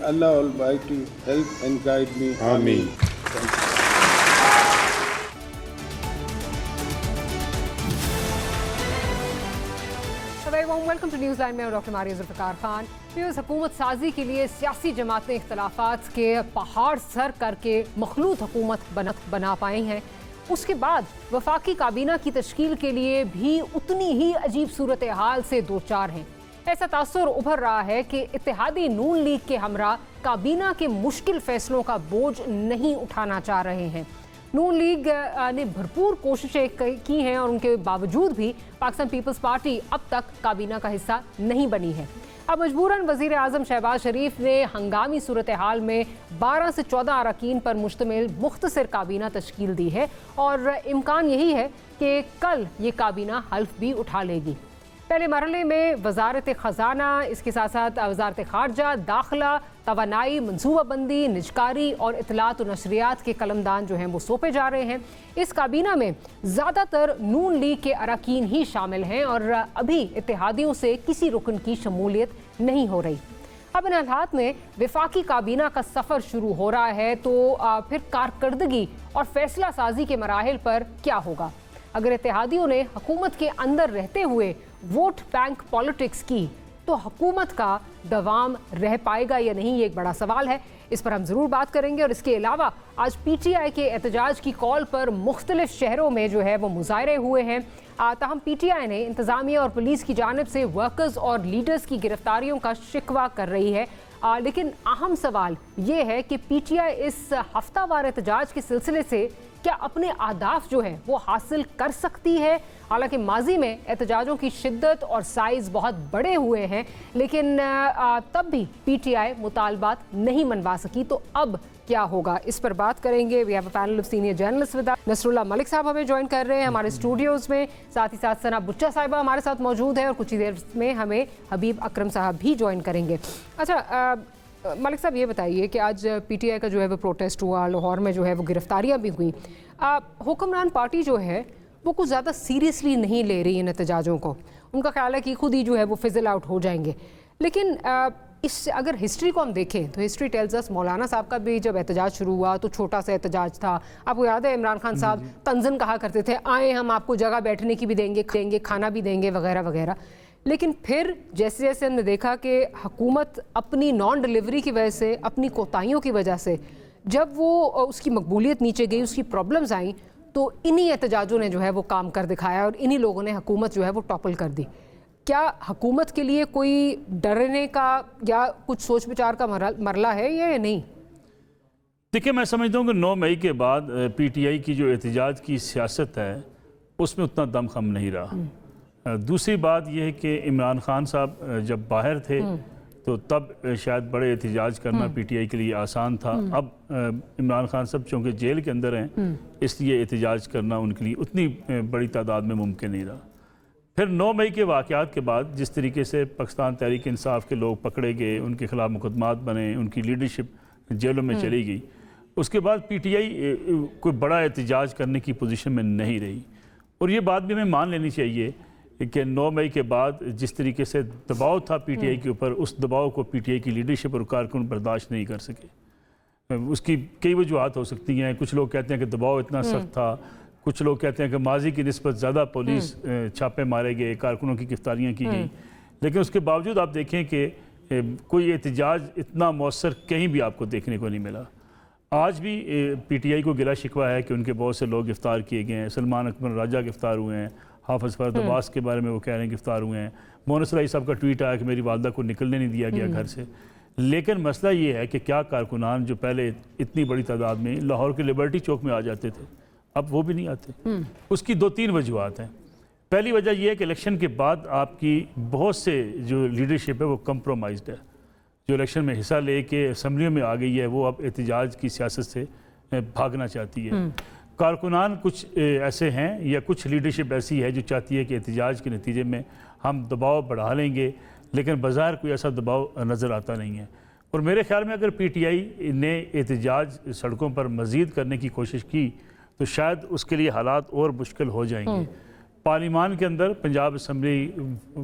Allah Almighty help and guide me. Ameen. Welcome to news line में doctor Maria Zulfiqar Khan. Viewers, हुकूमत साजी के लिए सियासी जमातें इख्तलाफात के पहाड़ सर करके मखलूत हुकूमत बना पाई हैं। उसके बाद वफाकी काबीना की तश्कील के लिए भी उतनी ही अजीब सूरत हाल से दो चार हैं। ऐसा तासुर उभर रहा है कि इत्तेहादी नून लीग के हमरा काबीना के मुश्किल फैसलों का बोझ नहीं उठाना चाह रहे हैं। नून लीग ने भरपूर कोशिशें की हैं और उनके बावजूद भी पाकिस्तान पीपल्स पार्टी अब तक काबीना का हिस्सा नहीं बनी है। अब मजबूरन वज़ीर आज़म शहबाज शरीफ ने हंगामी सूरत हाल में 12 से 14 अरकान पर मुश्तमिल मुख्तसर काबीना तश्कील दी है और इम्कान यही है कि कल ये काबीना हल्फ भी उठा लेगी। पहले मरहले में वजारत ख़जाना, इसके साथ साथ वजारत खारजा, दाखिला, तवानाई, मनसूबाबंदी, निजकारी और इतलात और नशरियात के कलमदान जो हैं वो सौंपे जा रहे हैं। इस काबीना में ज़्यादातर नून लीग के अरकान ही शामिल हैं और अभी इत्तेहादियों से किसी रुकन की शमूलियत नहीं हो रही। अब इन हालात में वफाकी काबीना का सफ़र शुरू हो रहा है तो फिर कारकर्दगी और फैसला साजी के मराहिल पर क्या होगा? अगर इत्तेहादियों ने हुकूमत के अंदर रहते हुए वोट बैंक पॉलिटिक्स की तो हुकूमत का दवाम रह पाएगा या नहीं, ये एक बड़ा सवाल है। इस पर हम ज़रूर बात करेंगे। और इसके अलावा आज PTI के एहतजाज की कॉल पर मुख्तलिफ शहरों में जो है वो मुजाहरे हुए हैं। ताहम PTI ने इंतज़ामिया और पुलिस की जानिब से वर्कर्स और लीडर्स की गिरफ्तारियों का शिकवा कर रही है। लेकिन अहम सवाल ये है कि PTI इस हफ्तावार एहतजाज के सिलसिले से क्या अपने अहदाफ जो है वो हासिल कर सकती है? हालांकि माजी में एहतजाजों की शिद्दत और साइज़ बहुत बड़े हुए हैं, लेकिन तब भी PTI मुतालबात नहीं मनवा सकी। तो अब क्या होगा, इस पर बात करेंगे। We have a panel of senior journalist with us. Nasrullah Malik sahab हमें ज्वाइन कर रहे हैं हमारे स्टूडियोज़ में, साथ ही साथ सना बुच्चा साहिबा हमारे साथ मौजूद है और कुछ ही देर में हमें हबीब अकरम साहब भी ज्वाइन करेंगे। अच्छा मलिक साहब, ये बताइए कि आज PTI का जो है वो प्रोटेस्ट हुआ, लाहौर में जो है वो गिरफ्तारियां भी हुई। हुक्मरान पार्टी जो है वो कुछ ज़्यादा सीरियसली नहीं ले रही इन एहतजाजों को। उनका ख्याल है कि खुद ही जो है वो फिजल आउट हो जाएंगे। लेकिन इस अगर हिस्ट्री को हम देखें तो हिस्ट्री टेल्स अस, मौलाना साहब का भी जब एहतजाज शुरू हुआ तो छोटा सा एहतजाज था। आपको याद है इमरान खान साहब तंजन कहा करते थे, आए हम आपको जगह बैठने की भी देंगे, खाना भी देंगे वगैरह वगैरह। लेकिन फिर जैसे जैसे हमने देखा कि हुकूमत अपनी नॉन डिलीवरी की वजह से, अपनी कोताहियों की वजह से, जब वो उसकी मकबूलियत नीचे गई, उसकी प्रॉब्लम्स आई, तो इन्हीं एहतजाजों ने जो है वो काम कर दिखाया और इन्हीं लोगों ने हुकूमत जो है वो टॉपल कर दी। क्या हुकूमत के लिए कोई डरने का या कुछ सोच विचार का मरला है या नहीं? देखिए, मैं समझता हूँ कि 9 मई के बाद PTI की जो एहतजाज की सियासत है उसमें उतना दमखम नहीं रहा। दूसरी बात यह है कि इमरान खान साहब जब बाहर थे तो तब शायद बड़े एहतजाज करना PTI के लिए आसान था। अब इमरान खान साहब चूँकि जेल के अंदर हैं, इसलिए एहतजाज करना उनके लिए उतनी बड़ी तादाद में मुमकिन नहीं रहा। फिर 9 मई के वाक़यात के बाद जिस तरीके से पाकिस्तान तहरीक इंसाफ के लोग पकड़े गए, उनके ख़िलाफ़ मुकदमात बने, उनकी लीडरशिप जेलों में चली गई, उसके बाद PTI कोई बड़ा एहतजाज करने की पोजीशन में नहीं रही। और ये बात भी हमें मान लेनी चाहिए कि 9 मई के बाद जिस तरीके से दबाव था PTI के ऊपर, उस दबाव को PTI की लीडरशिप और कारकुन बर्दाश्त नहीं कर सके। उसकी कई वजूहत हो सकती हैं। कुछ लोग कहते हैं कि दबाव इतना सख्त था, कुछ लोग कहते हैं कि माजी की निस्बत ज़्यादा पुलिस छापे मारे गए, कारकुनों की गिरफ्तारियाँ की गई। लेकिन उसके बावजूद आप देखें कि कोई एहतजाज इतना मौसर कहीं भी आपको देखने को नहीं मिला। आज भी PTI को गिला शिकवा है कि उनके बहुत से लोग गिरफ़्तार किए गए हैं। सलमान अकबर राजा गिरफ़्तार हुए हैं, हाफिज़ फरद अब्बास के बारे में वो कह रहे हैं गिरफ़्तार हुए हैं। मोहन सलाई साहब का ट्वीट आया कि मेरी वालदा को निकलने नहीं दिया गया घर से। लेकिन मसला ये है कि क्या कारकुनान जो पहले इतनी बड़ी तादाद में लाहौर के लिबर्टी चौक में आ जाते थे, अब वो भी नहीं आते। उसकी 2-3 वजूहत हैं। पहली वजह यह है कि इलेक्शन के बाद आपकी बहुत से जो लीडरशिप है वो कंप्रोमाइज्ड है। जो इलेक्शन में हिस्सा ले के असम्बलियों में आ गई है, वो अब एहतजाज की सियासत से भागना चाहती है। कारकुनान कुछ ऐसे हैं या कुछ लीडरशिप ऐसी है जो चाहती है कि एहतजाज के नतीजे में हम दबाव बढ़ा लेंगे, लेकिन बाज़ार कोई ऐसा दबाव नज़र आता नहीं है। और मेरे ख्याल में अगर PTI ने एहतजाज सड़कों पर मज़ीद करने की कोशिश की तो शायद उसके लिए हालात और मुश्किल हो जाएंगे। पार्लिमान के अंदर पंजाब असम्बली,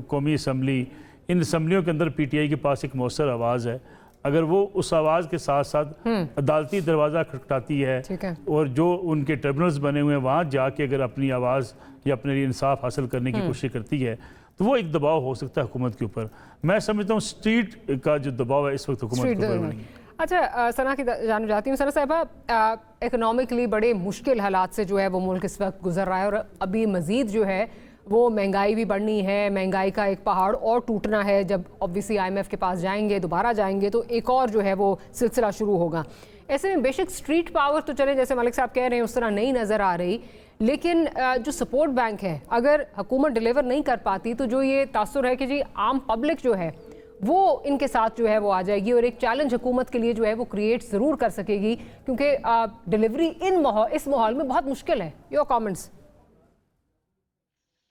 कौमी असम्बली, इन असम्बलियों के अंदर PTI के पास एक मौसर आवाज़ है। अगर वो उस आवाज़ के साथ साथ अदालती दरवाज़ा खटखटाती है ठीक है। और जो उनके ट्रिब्यूनल्स बने हुए हैं वहाँ जाके अगर अपनी आवाज़ या अपने लिए इंसाफ हासिल करने की कोशिश करती है तो वो एक दबाव हो सकता है हुकूमत के ऊपर। मैं समझता हूँ स्ट्रीट का जो दबाव है इस वक्त हुकूमत के ऊपर नहीं है। अच्छा, सना की जान जाती हूँ। सना साहिबा, इकोनॉमिकली बड़े मुश्किल हालात से जो है वो मुल्क इस वक्त गुजर रहा है और अभी मज़ीद जो है वो महंगाई भी बढ़नी है, महंगाई का एक पहाड़ और टूटना है। जब ऑब्वियसली IMF के पास जाएंगे, दोबारा जाएंगे तो एक और जो है वो सिलसिला शुरू होगा। ऐसे में बेशक स्ट्रीट पावर तो चले, जैसे मलिक साहब कह रहे हैं, उस तरह नहीं नज़र आ रही, लेकिन जो सपोर्ट बैंक है अगर हुकूमत डिलीवर नहीं कर पाती तो जो ये तासुर है कि जी आम पब्लिक जो है वो इनके साथ जो है वो आ जाएगी और एक चैलेंज हुकूमत के लिए जो है वो क्रिएट ज़रूर कर सकेगी, क्योंकि डिलीवरी इस माहौल में बहुत मुश्किल है। Your comments?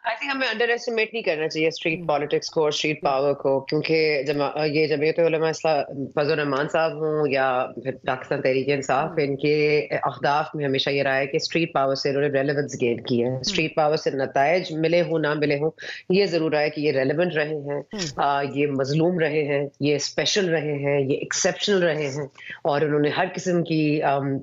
आई थिंक हमें अंडर एस्टिमेट नहीं करना चाहिए स्ट्रीट पॉलिटिक्स को और स्ट्रीट पावर को, क्योंकि ये जमीयत उलमा फजल रहमान साहब हों या फिर पाकिस्तान तहरीक इंसाफ, इनके अहदाफ में हमेशा ये रहा है कि स्ट्रीट पावर से इन्होंने रेलेवेंस गेन की है। स्ट्रीट पावर से नताइज मिले हों ना मिले हों, ये ज़रूर है कि ये रेलेवेंट रहे हैं, ये मजलूम रहे हैं, ये स्पेशल रहे हैं, ये एक्सेप्शनल रहे हैं और उन्होंने हर किस्म की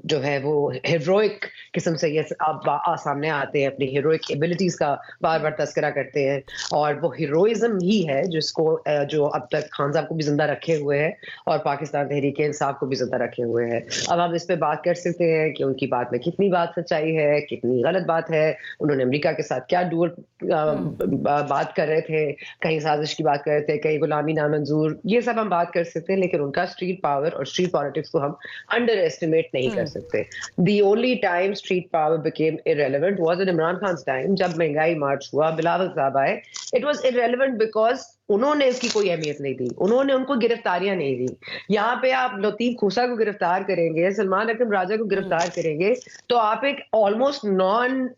जो है वो हीरोइक किस्म से ये सामने आते हैं, अपनी हीरोइक एबिलिटीज़ का बार बार तस्करा करते हैं और वो हीरोइज्म ही है जिसको जो अब तक खान साहब को भी जिंदा रखे हुए है और पाकिस्तान तहरीक इंसाफ को भी जिंदा रखे हुए हैं। अब हम इस पे बात कर सकते हैं कि उनकी बात में कितनी बात सच्चाई है, कितनी गलत बात है, उन्होंने अमेरिका के साथ क्या डुअल बात कर रहे थे, कहीं साजिश की बात कर रहे थे, कहीं गुलामी नामंजूर, ये सब हम बात कर सकते हैं, लेकिन उनका स्ट्रीट पावर और स्ट्रीट पॉलिटिक्स को हम अंडर एस्टिमेट नहीं कर सकते। The only time street power became irrelevant was in Imran Khan time, जब महंगाई मार्च हुआ, बिलावल साहब आए। इट वाज इररेलेवेंट बिकॉज उन्होंने इसकी कोई अहमियत नहीं दी, उन्होंने उनको गिरफ्तारियां नहीं दी। यहाँ पे आप लतीफ खोसा को गिरफ्तार करेंगे, सलमान अकरम राजा को गिरफ्तार करेंगे, तो आप एक ऑलमोस्ट नॉन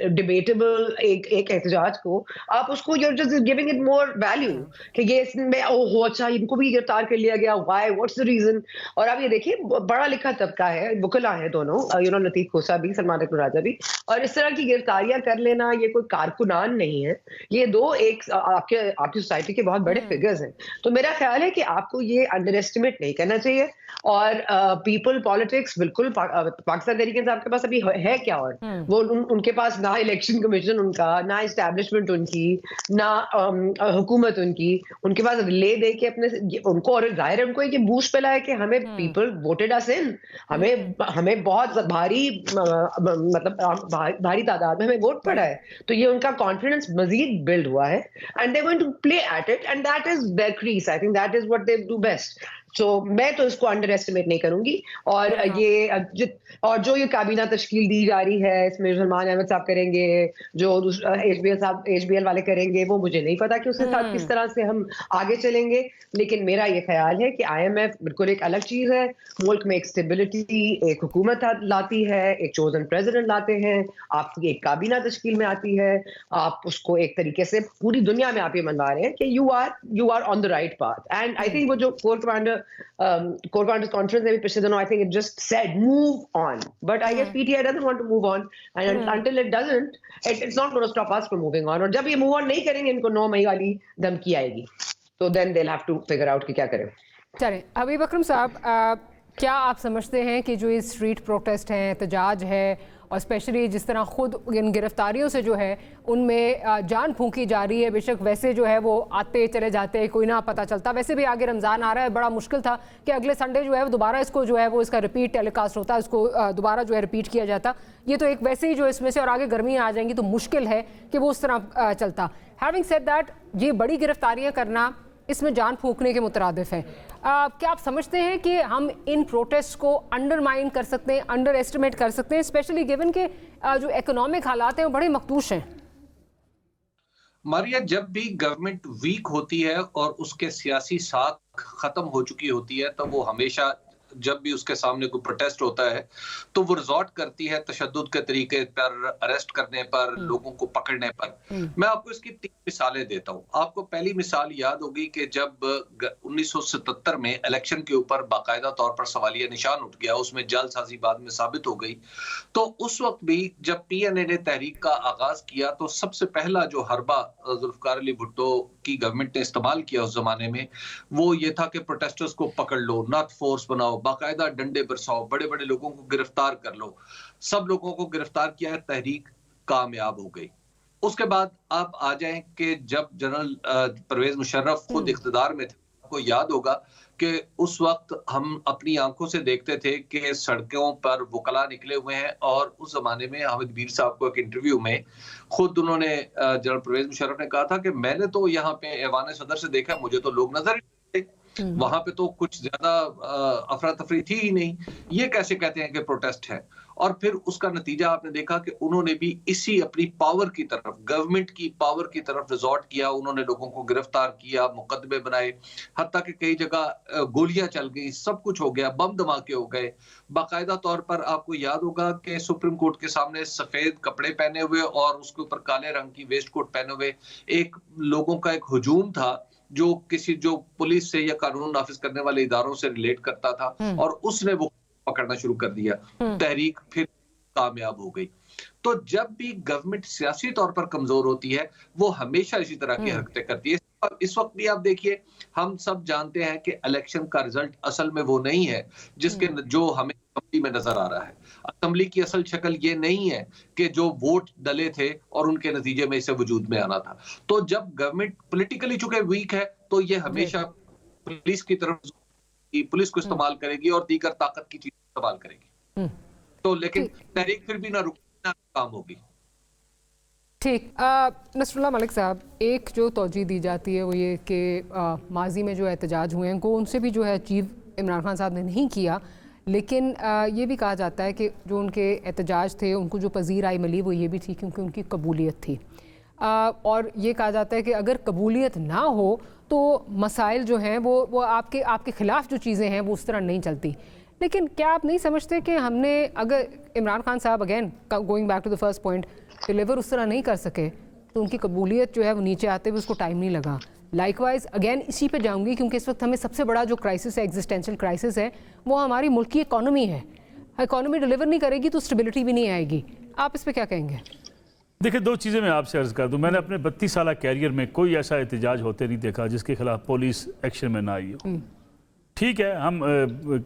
डिबेटेबल एक एहतजाज को आप उसको you're just giving it more value कि ये इसमें ओहो अच्छा इनको भी गिरफ्तार कर लिया गया, व्हाई, व्हाट्स द रीजन। और आप ये देखिए बड़ा लिखा तबका है, वकला है दोनों, लतीफ खोसा भी, सलमान अकरम राजा भी, और इस तरह की गिरफ्तारियां कर लेना ये कोई कारकुनान नहीं है, ये दो एक आपकी सोसाइटी के बहुत बड़े फिगर्स हैं। तो मेरा ख्याल है कि आपको ये अंडर एस्टिमेट नहीं करना चाहिए और पीपल पॉलिटिक्स बिल्कुल पाकिस्तान तहरीक इंसाफ के पास अभी है क्या, और वो उनके पास ना इलेक्शन कमीशन उनका, ना एस्टैब्लिशमेंट उनकी, ना हुकूमत उनके पास ले दे के अपने उनको, और जाहिर है उनको एक बूस्ट मिला है कि हमें पीपल वोटेड अस इन, हमें बहुत भारी मतलब भारी तादाद में हमें वोट पड़ा है, तो ये उनका कॉन्फिडेंस मजीद बिल्ड हुआ है and they going to play at it and that is their crease. I think that is what they do best. तो मैं तो इसको अंडर एस्टिमेट नहीं करूंगी और जो ये काबीना तश्कील दी जा रही है इसमें सलमान अहमद साहब करेंगे, जो HBL वाले करेंगे, वो मुझे नहीं पता कि उसके साथ किस तरह से हम आगे चलेंगे, लेकिन मेरा ये ख्याल है कि IMF बिल्कुल एक अलग चीज है, मुल्क में एक स्टेबिलिटी एक हुकूमत लाती है, एक चोजन प्रेसिडेंट लाते हैं, आपकी एक काबीना तश्कील में आती है, आप उसको एक तरीके से पूरी दुनिया में आप ये मनवा रहे हैं कि you are on the right path. And I think वो जो कोर कमांडर्स कॉन्फ्रेंस में भी पिछले दिनों, I think it just said move on, but I guess PTI doesn't want to move on and until it doesn't, it's not going to stop us from moving on। और जब ये move on नहीं करेंगे, इनको 9 मई वाली धमकी आएगी, तो then they'll have to figure out कि क्या करें। चलें, हबीब अकरम साहब, क्या आप समझते हैं कि जो ये स्ट्रीट प्रोटेस्ट हैं, एहतजाज है, और स्पेशली जिस तरह खुद इन गिरफ्तारियों से जो है उनमें जान फूंकी जा रही है, बेशक वैसे जो है वो आते चले जाते, कोई ना पता चलता, वैसे भी आगे रमज़ान आ रहा है, बड़ा मुश्किल था कि अगले संडे जो है वो दोबारा इसको जो है वो इसका रिपीट टेलीकास्ट होता, इसको दोबारा जो है रिपीट किया जाता। ये तो एक वैसे ही जो इसमें से, और आगे गर्मियाँ आ जाएंगी तो मुश्किल है कि वो उस तरह चलता। हैविंग सेड दैट, ये बड़ी गिरफ्तारियाँ करना इसमें जान फूंकने के मुतरादिफ है। क्या आप समझते हैं कि हम इन प्रोटेस्ट को अंडरमाइन कर सकते हैं, अंडर एस्टिमेट कर सकते हैं, स्पेशली गिवन के जो इकोनॉमिक हालात हैं वो बड़े मखदूश हैं? मारिया, जब भी गवर्नमेंट वीक होती है और उसके सियासी साख खत्म हो चुकी होती है, तो वो हमेशा जब भी उसके सामने कोई प्रोटेस्ट होता है तो वो रिजॉर्ट करती है तशद्दुद के तरीके पर, अरेस्ट करने पर, लोगों को पकड़ने पर। मैं आपको इसकी 3 मिसालें देता हूँ। आपको पहली मिसाल याद होगी कि जब 1977 में इलेक्शन के ऊपर बाकायदा तौर पर सवालिया निशान उठ गया, उसमें जालसाजी बाद में साबित हो गई, तो उस वक्त भी जब PNA ने तहरीक का आगाज किया तो सबसे पहला जो हरबा जुल्फकार अली भुट्टो की गवर्नमेंट ने इस्तेमाल किया उस जमाने में, वो ये था कि प्रोटेस्टर्स को पकड़ लो, नॉट फोर्स बनाओ, बाकायदा डंडे बरसाओ, बड़े बड़े लोगों को गिरफ्तार कर लो। सब लोगों को गिरफ्तार किया है, तहरीक कामयाब हो गई। उसके बाद आप आ जाएं कि जब जनरल परवेज मुशर्रफ खुद इख्तिदार में थे, आपको याद होगा कि उस वक्त हम अपनी आंखों से देखते थे कि सड़कों पर वकला निकले हुए हैं, और उस जमाने में हामिद मीर साहब को एक इंटरव्यू में खुद उन्होंने जनरल परवेज मुशर्रफ ने कहा था कि मैंने तो यहाँ पे ऐवान सदर से देखा, मुझे तो लोग नजर ही नहीं थे, वहां पे तो कुछ ज्यादा अफरा तफरी थी ही नहीं, ये कैसे कहते हैं कि प्रोटेस्ट है। और फिर उसका नतीजा आपने देखा कि उन्होंने भी इसी अपनी पावर की तरफ, गवर्नमेंट की पावर की तरफ रिजॉर्ट किया, उन्होंने लोगों को गिरफ्तार किया, मुकदमे बनाए, हत्ता कि कई जगह गोलियां चल गई, सब कुछ हो गया, बम धमाके हो गए। बाकायदा तौर पर आपको याद होगा कि सुप्रीम कोर्ट के सामने सफेद कपड़े पहने हुए और उसके ऊपर काले रंग की वेस्ट कोट पहने हुए एक लोगों का एक हुजूम था, जो पुलिस से या कानून नाफिज करने वाले इदारों से रिलेट करता था, और उसने वो पकड़ना शुरू कर दिया। तहरीक फिर कामयाब हो गई। तो जब भी गवर्नमेंट सियासी तौर पर कमजोर होती है, वो हमेशा इसी तरह की हरकतें करती है। इस वक्त भी आप देखिए, हम सब जानते हैं कि इलेक्शन का रिजल्ट असल में वो नहीं है जो हमें असेंबली में नजर आ रहा है। असेंबली की असल शक्ल ये नहीं है कि जो वोट डले थे और उनके नतीजे में इसे वजूद में आना था। तो जब गवर्नमेंट पॉलिटिकली चूंकि वीक है, तो ये हमेशा पुलिस की तरफ, पुलिस को इस्तेमाल करेगी और दीगर ताकत की चीज इस्तेमाल करेगी। तो लेकिन तहरीक फिर भी ना रुकी, ना काम होगी। ठीक। नसरुल्लाह मलिक साहब, एक जो तौजीह दी जाती है वो ये कि माजी में जो एहतजाज हुए हैं, उनसे भी जो है अचीव इमरान खान साहब ने नहीं किया, लेकिन ये भी कहा जाता है कि जो उनके एहतजाज थे, उनको जो पजीर आई मिली वो ये भी थी क्योंकि उनकी कबूलियत थी। और ये कहा जाता है कि अगर कबूलियत ना हो तो मसाइल जो हैं वो आपके ख़िलाफ़ जो चीज़ें हैं वो उस तरह नहीं चलती। लेकिन क्या आप नहीं समझते कि हमने, अगर Imran Khan sahab again going back to the first point, deliver उस तरह नहीं कर सके तो उनकी कबूलियत जो है वो नीचे आते हुए उसको टाइम नहीं लगा। लाइकवाइज अगेन इसी पे जाऊंगी क्योंकि इस वक्त हमें सबसे बड़ा जो क्राइसिस है, एग्जिस्टेंशियल क्राइसिस है, वो हमारी मुल्क की इकॉनमी है। इकॉनमी डिलीवर नहीं करेगी तो स्टेबिलिटी भी नहीं आएगी। आप इस पर क्या कहेंगे? देखिए, दो चीज़ें मैं आपसे अर्ज़ कर दूं। मैंने अपने 32 साल कैरियर में कोई ऐसा एहतजाज होते नहीं देखा जिसके खिलाफ पुलिस एक्शन में ना आई हो। ठीक है, हम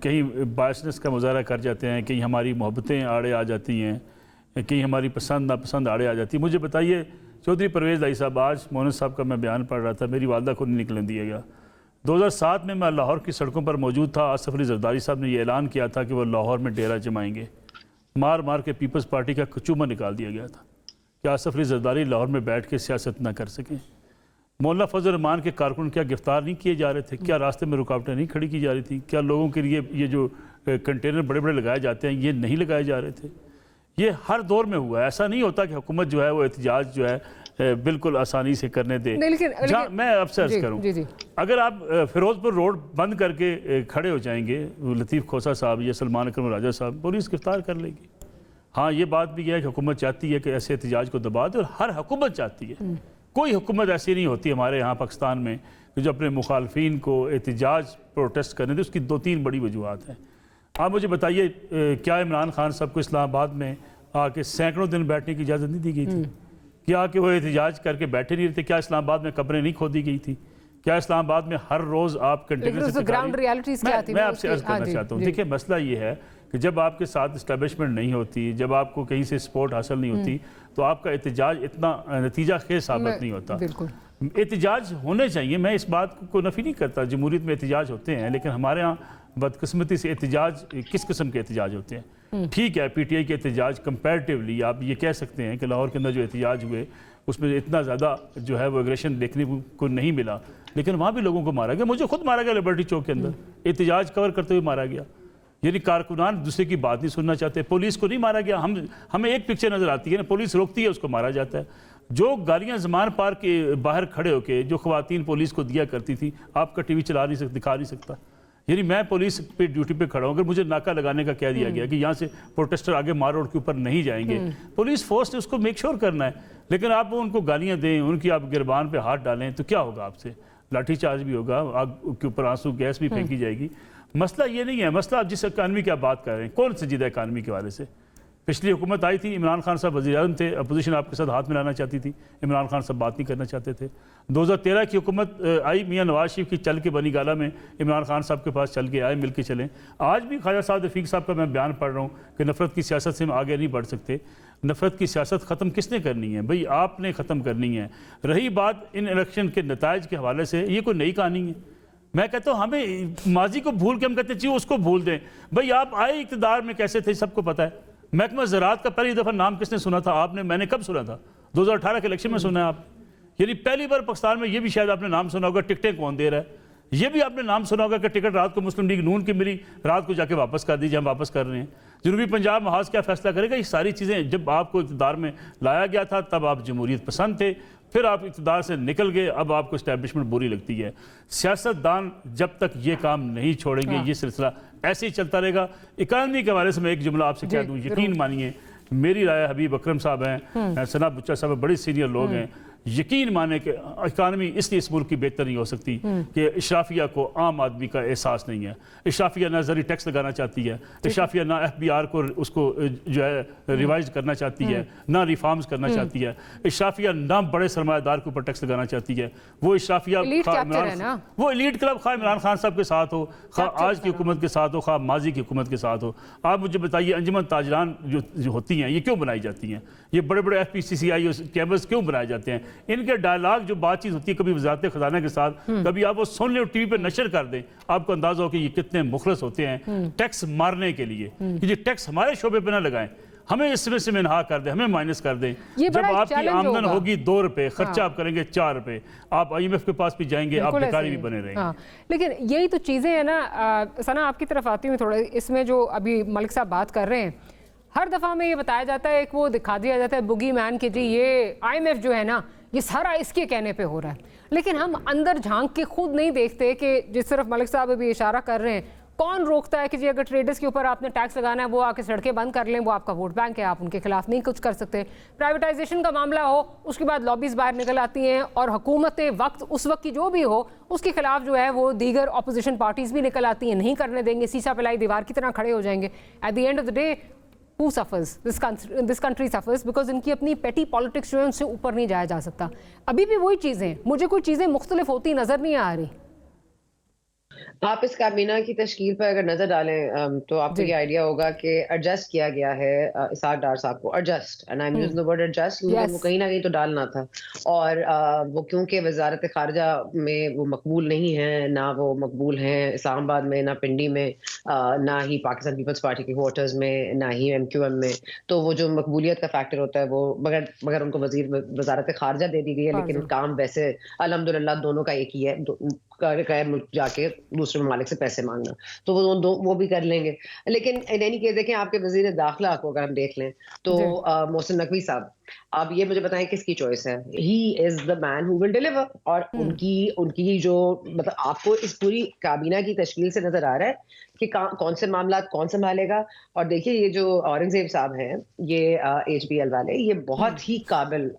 कहीं बायसनेस का मुजाहरा कर जाते हैं, कहीं हमारी मोहब्बतें आड़े आ जाती हैं, कहीं हमारी पसंद नापसंद आड़े आ जाती है। मुझे बताइए, चौधरी परवेज़ लाई साहब, आज मोहन साहब का मैं बयान पढ़ रहा था, मेरी वालदा को नहीं निकलने दिया गया। 2007 में मैं लाहौर की सड़कों पर मौजूद था। आसिफ अली जरदारी साहब ने यह ऐलान किया था कि वो लाहौर में डेरा जमाएंगे। मार मार के पीपल्स पार्टी का कचूमा निकाल दिया गया था कि आसिफ अली जरदारी लाहौर में बैठ के सियासत ना कर सकें। मौलाना फजल रहमान के कारकुन क्या गिरफ्तार नहीं किए जा रहे थे? क्या रास्ते में रुकावटें नहीं खड़ी की जा रही थी? क्या लोगों के लिए ये जो कंटेनर बड़े बड़े लगाए जाते हैं ये नहीं लगाए जा रहे थे? ये हर दौर में हुआ है। ऐसा नहीं होता कि हुकूमत जो है वो एहतजाज जो है बिल्कुल आसानी से करने दे। लेकिन मैं आपसे अर्ज करूँ, अगर आप फिरोजपुर रोड बंद करके खड़े हो जाएंगे, लतीफ़ खोसा साहब या सलमान अकरम राजा साहब, पुलिस गिरफ्तार कर लेगी। हाँ, ये बात भी है कि हुकूमत चाहती है कि ऐसे एहतजाज को दबा दे, और हर हुकूमत चाहती है। कोई हुकूमत ऐसी नहीं होती हमारे यहाँ पाकिस्तान में कि जो अपने मुखालफिन को एहतजाज प्रोटेस्ट करने दे। उसकी 2-3 बड़ी वजूहत हैं। आप मुझे बताइए, क्या इमरान खान साहब को इस्लामाबाद में आके सैकड़ों दिन बैठने की इजाज़त नहीं दी गई थी? क्या कि वो एहतजाज करके बैठे नहीं रहते? क्या इस्लामाबाद में कब्रें नहीं खोदी गई थी? क्या इस्लामाबाद में हर रोज़ आप कंटेनर से ग्राउंड रियलिटीज़ क्या थी? मैं आपसे अर्ज करना चाहता हूँ। देखिए, मसला ये है कि जब आपके साथ इस्टेब्लिशमेंट नहीं होती, जब आपको कहीं से सपोर्ट हासिल नहीं होती, तो आपका एहतजाज इतना नतीजा खेज साबित नहीं होता। एहतजाज होने चाहिए, मैं इस बात को नफ़ी नहीं करता, जमहूरियत में एहतजाज होते हैं, लेकिन हमारे यहाँ बदकिस्मती से एहतजाज किस किस्म के एहतजाज होते हैं? ठीक है, PTI के एहतजाज कंपैरेटिवली आप ये कह सकते हैं कि लाहौर के अंदर जो एहतजाज हुए उसमें इतना ज़्यादा जो है वो एग्रेशन देखने को नहीं मिला, लेकिन वहाँ भी लोगों को मारा गया। मुझे खुद मारा गया लिबर्टी चौक के अंदर, एहतजाज कवर करते हुए मारा गया। यानी कारकुनान दूसरे की बात नहीं सुनना चाहते। पुलिस को नहीं मारा गया, हमें एक पिक्चर नज़र आती है ना, पुलिस रोकती है, उसको मारा जाता है। जो गाड़ियाँ ज़मान पार्क के बाहर खड़े होकर जो ख़वातीन पुलिस को दिया करती थी, आपका TV चला नहीं सकता, दिखा नहीं सकता। यानी मैं पुलिस पे ड्यूटी पे खड़ा हूँ, अगर मुझे नाका लगाने का कह दिया गया कि यहाँ से प्रोटेस्टर आगे मार रोड के ऊपर नहीं जाएंगे, पुलिस फोर्स ने उसको मेक श्योर करना है। लेकिन आप उनको गालियाँ दें, उनकी आप गिरबान पे हाथ डालें तो क्या होगा? आपसे लाठीचार्ज भी होगा, आग के ऊपर आंसू गैस भी फेंकी जाएगी। मसला ये नहीं है। मसला आप जिस इकानमी की आप बात कर रहे हैं, कौन संजीदा इकानमी के वाले से? पिछली हुकूमत आई थी, इमरान खान साहब वज़ीर-ए-आज़म थे, अपोजिशन आपके साथ हाथ मिलाना चाहती थी, इमरान खान साहब बात नहीं करना चाहते थे। 2013 की हुकूमत आई, मियाँ नवाज शरीफ की चल के बनी गाला में इमरान खान साहब के पास चल के आए, मिल के चलें। आज भी ख्वाजा साद रफ़ीक साहब का मैं बयान पढ़ रहा हूँ कि नफ़रत की सियासत से हम आगे नहीं बढ़ सकते। नफ़रत की सियासत ख़त्म किसने करनी है भाई? आपने ख़त्म करनी है। रही बात इन इलेक्शन के नताइज के हवाले से, ये कोई नई कहानी है। मैं कहता हूँ हमें माजी को भूल के हम कहते चाहिए उसको भूल दें। भाई आप आए इक़्तिदार में कैसे थे सबको पता है। महकमा ज़राअत का पहली दफ़ा नाम किसने सुना था? आपने। मैंने कब सुना था? 2018 के इलेक्शन में सुना है आप। यानी पहली बार पाकिस्तान में ये भी शायद आपने नाम सुना होगा, टिकटें कौन दे रहा है। ये भी आपने नाम सुना होगा कि टिकट रात को मुस्लिम लीग नून की मिली, रात को जाके वापस कर दीजिए, हम वापस कर रहे हैं। जनूबी पंजाब महाज क्या फैसला करेगा? ये सारी चीज़ें जब आपको इक़्तिदार में लाया गया था तब आप जमहूरियत पसंद थे, फिर आप इक़्तिदार से निकल गए, अब आपको इस्टेब्लिशमेंट बुरी लगती है। सियासतदान जब तक ये काम नहीं छोड़ेंगे, ये सिलसिला ऐसे ही चलता रहेगा। इकानमी के हवाले से मैं एक जुमला आपसे कह दूँ, यकीन मानिए मेरी राय, हबीब अकरम साहब हैं, सना बुच्चा साहब बड़े सीनियर लोग हैं, यकीन माने कि इकानमी इसलिए इस मुल्क की बेहतर नहीं हो सकती कि इशराफिया को आम आदमी का एहसास नहीं है। इशराफिया ना ज़री टैक्स लगाना चाहती है, इशराफिया ना FBR को उसको जो है रिवाइज करना चाहती है, ना रिफॉर्म्स करना चाहती है। इशराफिया ना बड़े सरमायादार के ऊपर टैक्स लगाना चाहती है। वो इशराफिया वो एलीट क्लब खा इमरान खान साहब के साथ हो, खा आज की हुकूमत के साथ हो, खा माजी की हुकूमत के साथ हो। आप मुझे बताइए अंजुमन ताजरान जो होती हैं ये क्यों बनाई जाती हैं? ये बड़े बड़े FPCCI कैंपस क्यों बनाए जाते हैं? इनके डायलॉग जो बातचीत होती है कभी वज़ारत ख़ज़ाना के साथ, कभी आप वो सुन लें और TV पे नशर कर दें, आपको अंदाज़ा हो कि ये कितने मुखलस होते हैं टैक्स मारने के लिए कि ये टैक्स हमारे शोबे पे ना लगाएं, हमें इसमें से मिनहा कर दें, हमें माइनस कर दें। जब आपकी आमदन होगी 2 रुपये, खर्चा आप करेंगे 4 रुपये, आप IMF के पास भी जाएंगे, आप बेकारी भी बने रहेंगे। हाँ, लेकिन यही तो चीज़ें हैं ना। सना आपकी तरफ आती हूँ थोड़ा, इसमें जो अभी मलिक साहब बात कर रहे हैं, हर दफ़ा में ये बताया जाता है, एक वो दिखा दिया जाता है बुगी मैन के जी ये IMF जो है ना ये सारा इसके कहने पे हो रहा है, लेकिन हम अंदर झांक के खुद नहीं देखते कि जिस तरफ मलिक साहब अभी इशारा कर रहे हैं, कौन रोकता है कि जी अगर ट्रेडर्स के ऊपर आपने टैक्स लगाना है वो आके सड़कें बंद कर लें, वो आपका वोट बैंक है, आप उनके खिलाफ नहीं कुछ कर सकते। प्राइवेटाइजेशन का मामला हो, उसके बाद लॉबीज बाहर निकल आती हैं और हुकूमत वक्त उस वक्त की जो भी हो उसके खिलाफ जो है वो दीगर अपोजिशन पार्टीज भी निकल आती हैं, नहीं करने देंगे, सीसा पिलाई दीवार की तरह खड़े हो जाएंगे। At the end of the day Who suffers? This country suffers because इनकी अपनी पेटी पॉलिटिक्स जो है उनसे ऊपर नहीं जाया जा सकता। अभी भी वही चीज़ें, मुझे कोई चीज़ें मुख्तलिफ होती नज़र नहीं आ रही। आप इस काबीना की तश्कील पर अगर नजर डालें तो आपको ये आइडिया होगा कि एडजस्ट किया गया है इसाक डार साहब को, adjust, and I am using the word adjust, वो कहीं ना कहीं तो डालना था। और वो क्योंकि वजारत खारजा में वो मकबूल नहीं है, ना वो मकबूल हैं इस्लामाबाद में, ना पिंडी में, ना ही पाकिस्तान पीपल्स पार्टी के वोटर्स में, ना ही MQM में, तो वो जो मकबूलियत का फैक्टर होता है वो मगर उनको वजारत खारजा दे दी गई है, लेकिन काम वैसे अल्हम्दुलिल्लाह दोनों का एक ही है, गैर मुल्क जाके दूसरे ममालिक से पैसे मांगना, तो वो भी कर लेंगे। लेकिन इन एनी केस देखें, आपके वजीर दाखिला को अगर हम देख लें तो मोहसिन नकवी साहब, अब ये मुझे बताएं किसकी चॉइस है? He is the man who will deliver. और उनकी जो मतलब आपको इस पूरी काबीना की तश्कील से नजर आ रहा है कि कौन से मामला कौन संभालेगा। और देखिए ये जो औरंगजेब साहब हैं, ये HBL वाले, ये बहुत ही काबिल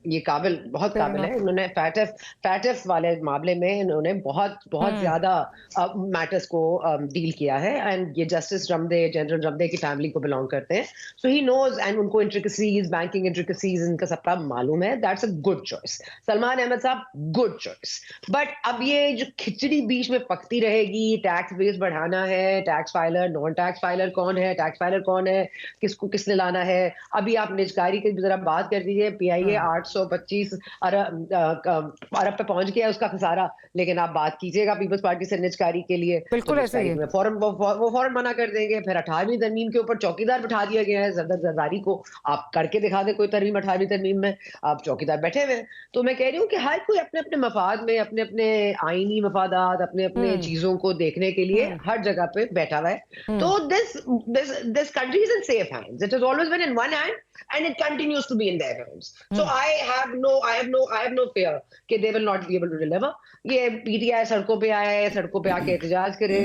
बहुत काबिल है। इन्होंने फैटफ वाले मामले में इन्होंने बहुत ज्यादा मैटर्स को डील किया है, एंड ये जस्टिस रमदे, जनरल रमदे की फैमिली को बिलोंग करते हैं, सो ही नोज, एंड उनको इंट्रिकसीज, बैंकिंग इंट्रिकसीज इनका सबका मालूम है। That's a good choice. Salman Ahmed sahab, good choice. But अब ये जो खिचड़ी बीच में पकती रहेगी, टैक्स बेस बढ़ाना है, tax filer, non tax filer कौन है, टैक्स फाइलर कौन है, किसने लाना है। अभी आप निजकारी की जरा बात कर दीजिए, PIA 825 अरब पे पहुंच गया उसका खसारा, लेकिन आप बात कीजिएगा पीपल्स पार्टी से निजकारी के लिए, बिल्कुल ऐसे ही है। फौरन मना कर देंगे। फिर 18वीं तरमीम के ऊपर चौकीदार बिठा दिया गया है, जरदारी को आप करके दिखा दे कोई तरमीम, 18वीं तरमीम में आप चौकीदार बैठे हुए हैं। तो मैं कह रही हूँ कि हर कोई अपने अपने मफाद में, अपने अपने आईनी मफादात, अपने अपने चीजों को देखने के लिए हर जगह पे बैठा हुआ है। तो this country is in safe hands. It has always been in one hand and it continues to be in their hands. So I have no fear कि they will not be able to deliver. ये PTI सड़कों पे आया है, सड़कों पे आके एहतजाज करे,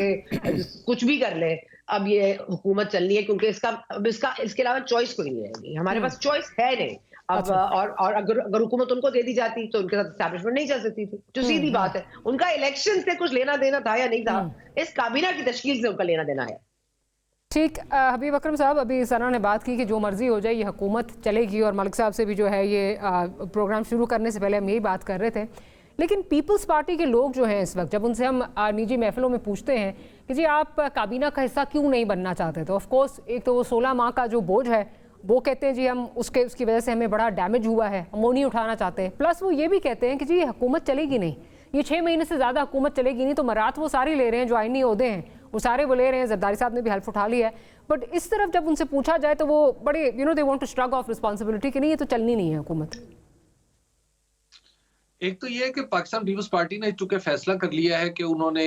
कुछ भी कर ले, अब ये हुकूमत चलनी है, क्योंकि इसके अलावा चॉइस कोई नहीं रहेगी। हमारे पास चॉइस है नहीं अब। और अगर हुकूमत उनको दे दी जाती तो उनके साथ एस्टैब्लिशमेंट नहीं चल सकती थी। तो सीधी बात है, उनका इलेक्शन से कुछ लेना देना था या नहीं था, इस काबीना की तश्कील से उनका लेना देना है। ठीक। हबीब अकरम साहब, अभी सना ने बात की कि जो मर्जी हो जाए ये हुकूमत चलेगी, और मलिक साहब से भी जो है ये प्रोग्राम शुरू करने से पहले हम यही बात कर रहे थे। लेकिन पीपल्स पार्टी के लोग जो हैं इस वक्त, जब उनसे हम निजी महफिलों में पूछते हैं कि जी आप काबीना का हिस्सा क्यों नहीं बनना चाहते, तो ऑफकोर्स एक तो वो 16 माह का जो बोझ है वो कहते हैं जी हम उसकी वजह से हमें बड़ा डैमेज हुआ है, हम वो नहीं उठाना चाहते। प्लस वो ये भी कहते हैं कि जी हुकूमत चलेगी नहीं, ये 6 महीने से ज़्यादा हुकूमत चलेगी नहीं, तो मरात वो सारे ले रहे हैं जो आईनी ओहदे हैं वो सारे वो ले रहे हैं। जरदारी साहब ने भी हेल्प उठा ली है, बट इस तरफ जब उनसे पूछा जाए तो वो बड़े they want to shrug off responsibility कि नहीं ये तो चलनी नहीं है हुकूमत। एक तो ये है कि पाकिस्तान पीपल्स पार्टी ने चूंकि फैसला कर लिया है कि उन्होंने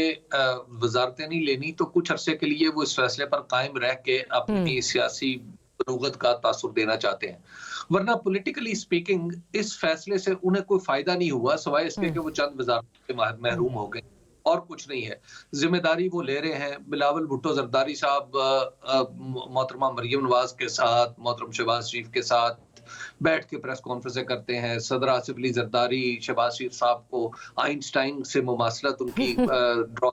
वजारतें नहीं लेनी, तो कुछ अरसे के लिए वो इस फैसले पर कायम रह के अपनी सियासी बलूगत का तासुर देना चाहते हैं। वरना पॉलिटिकली स्पीकिंग इस फैसले से उन्हें कोई फायदा नहीं हुआ, सिवाय इसके कि वो चंद वजारतों के महरूम हो गए, और कुछ नहीं है। जिम्मेदारी वो ले रहे हैं। बिलावल भुट्टो जरदारी साहब मोहतरमा मरियम नवाज के साथ, मोहतरम शहबाज शरीफ के साथ बैठ के प्रेस कॉन्फ्रेंसें करते हैं। सदर आसिफ अली जरदारी शहबाज शरीफ साहब को आइंस्टाइन से मुमासलत उनकी ड्रॉ।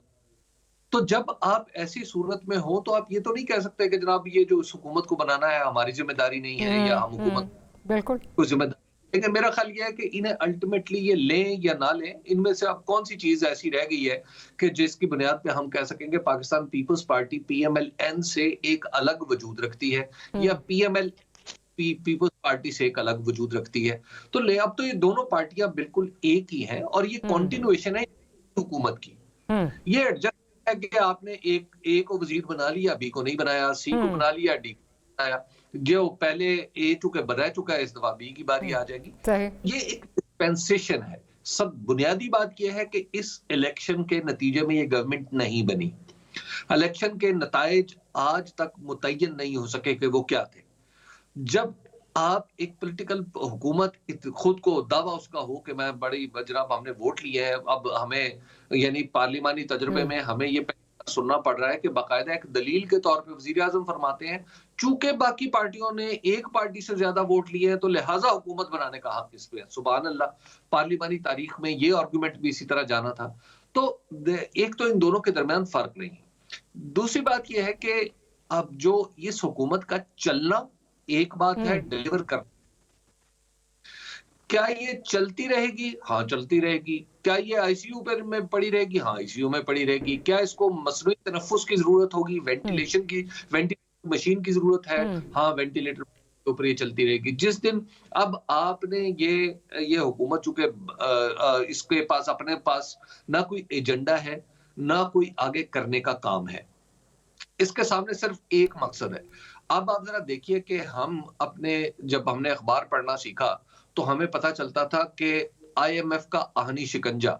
तो जब आप ऐसी सूरत में हो तो आप ये तो नहीं कह सकते कि जनाब ये जो इस हुकूमत को बनाना है हमारी जिम्मेदारी नहीं है, या हम हुकूमत बिल्कुल को जिम्मेदारी। लेकिन मेरा ख्याल ये है कि इन्हें अल्टीमेटली ये लें या ना लें, इनमें से अब कौन सी चीज ऐसी रह गई है कि जिसकी बुनियाद पे हम कह सकेंगे पाकिस्तान पीपल्स पार्टी PMLN से एक अलग वजूद रखती है, या PML पीपल्स पार्टी से एक अलग वजूद रखती है। तो ले अब तो ये दोनों पार्टियां बिल्कुल एक ही हैं, और ये कॉन्टिन्यूएशन है हुकूमत की। ये एडजस्ट है कि आपने ए को वजीर बना लिया, बी को नहीं बनाया, सी को बना लिया, डी को बनाया, जो पहले ए चुके रह चुका है इस दफा बी की बारी आ जाएगी। ये एक डिस्पेंसेशन है। सब बुनियादी बात यह है कि इस इलेक्शन के नतीजे में ये गवर्नमेंट नहीं बनी। इलेक्शन के नताइज आज तक मुतय्यन नहीं हो सके कि वो क्या थे। जब आप एक पॉलिटिकल हुकूमत खुद को दावा उसका हो कि मैं बड़ी जनाब हमने वोट लिए है, अब हमें यानी पार्लिमानी तजर्बे में हमें ये सुनना पड़ रहा है कि बाकायदा एक दलील के तौर पे वजीर आजम फरमाते हैं चूंकि बाकी पार्टियों ने एक पार्टी से ज्यादा वोट लिए हैं तो लिहाजा हुकूमत बनाने का हक इस पे है। सुभान अल्लाह, पार्लिमानी तारीख में ये आर्गूमेंट भी इसी तरह जाना था। तो एक तो इन दोनों के दरमियान फर्क नहीं है। दूसरी बात यह है कि अब जो इस हुकूमत का चलना एक बात है, डिलीवर कर क्या ये चलती रहेगी? हाँ चलती रहेगी। क्या ये आईसीयू पर में पड़ी रहेगी? हाँ आईसीयू में पड़ी रहेगी। क्या इसको मसनूई तनफ्फुस की जरूरत होगी, वेंटिलेटर मशीन की जरूरत है? हाँ वेंटिलेटर के ऊपर ये चलती रहेगी। जिस दिन अब आपने ये हुकूमत चूंकि इसके पास अपने पास ना कोई एजेंडा है ना कोई आगे करने का काम है, इसके सामने सिर्फ एक मकसद है। अब आप जरा देखिए कि जब हमने अखबार पढ़ना सीखा तो हमें पता चलता था कि IMF का आहनी शिकंजा,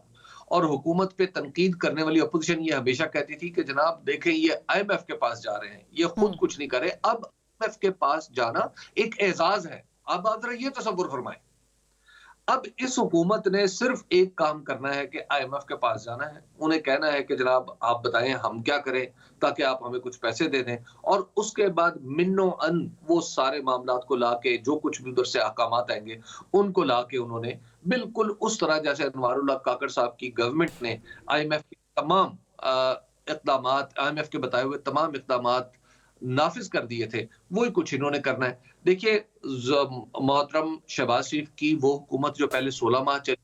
और हुकूमत पे तनकीद करने वाली अपोजिशन ये हमेशा कहती थी कि जनाब देखें ये IMF के पास जा रहे हैं, ये खुद कुछ नहीं करे। अब IMF के पास जाना एक एजाज है। अब आप जरा ये तसव्वुर फरमाएं, अब इस हुकूमत ने सिर्फ एक काम करना है कि IMF के पास जाना है, उन्हें कहना है कि जनाब आप बताएं हम क्या करें ताकि आप हमें कुछ पैसे दे दें, और उसके बाद मिन्नो अन वो सारे मामलात को लाके जो कुछ भी उधर से अहकामात आएंगे उनको लाके उन्होंने बिल्कुल उस तरह जैसे अनवारुल्लाह काकड़ साहब की गवर्नमेंट ने IMF के तमाम इक़दामात, IMF के बताए हुए तमाम इक़दामात नाफिज कर दिए थे, वही कुछ इन्होंने करना है। देखिए मोहतरम शहबाज शरीफ की वो हुकूमत जो पहले 16 माह चली,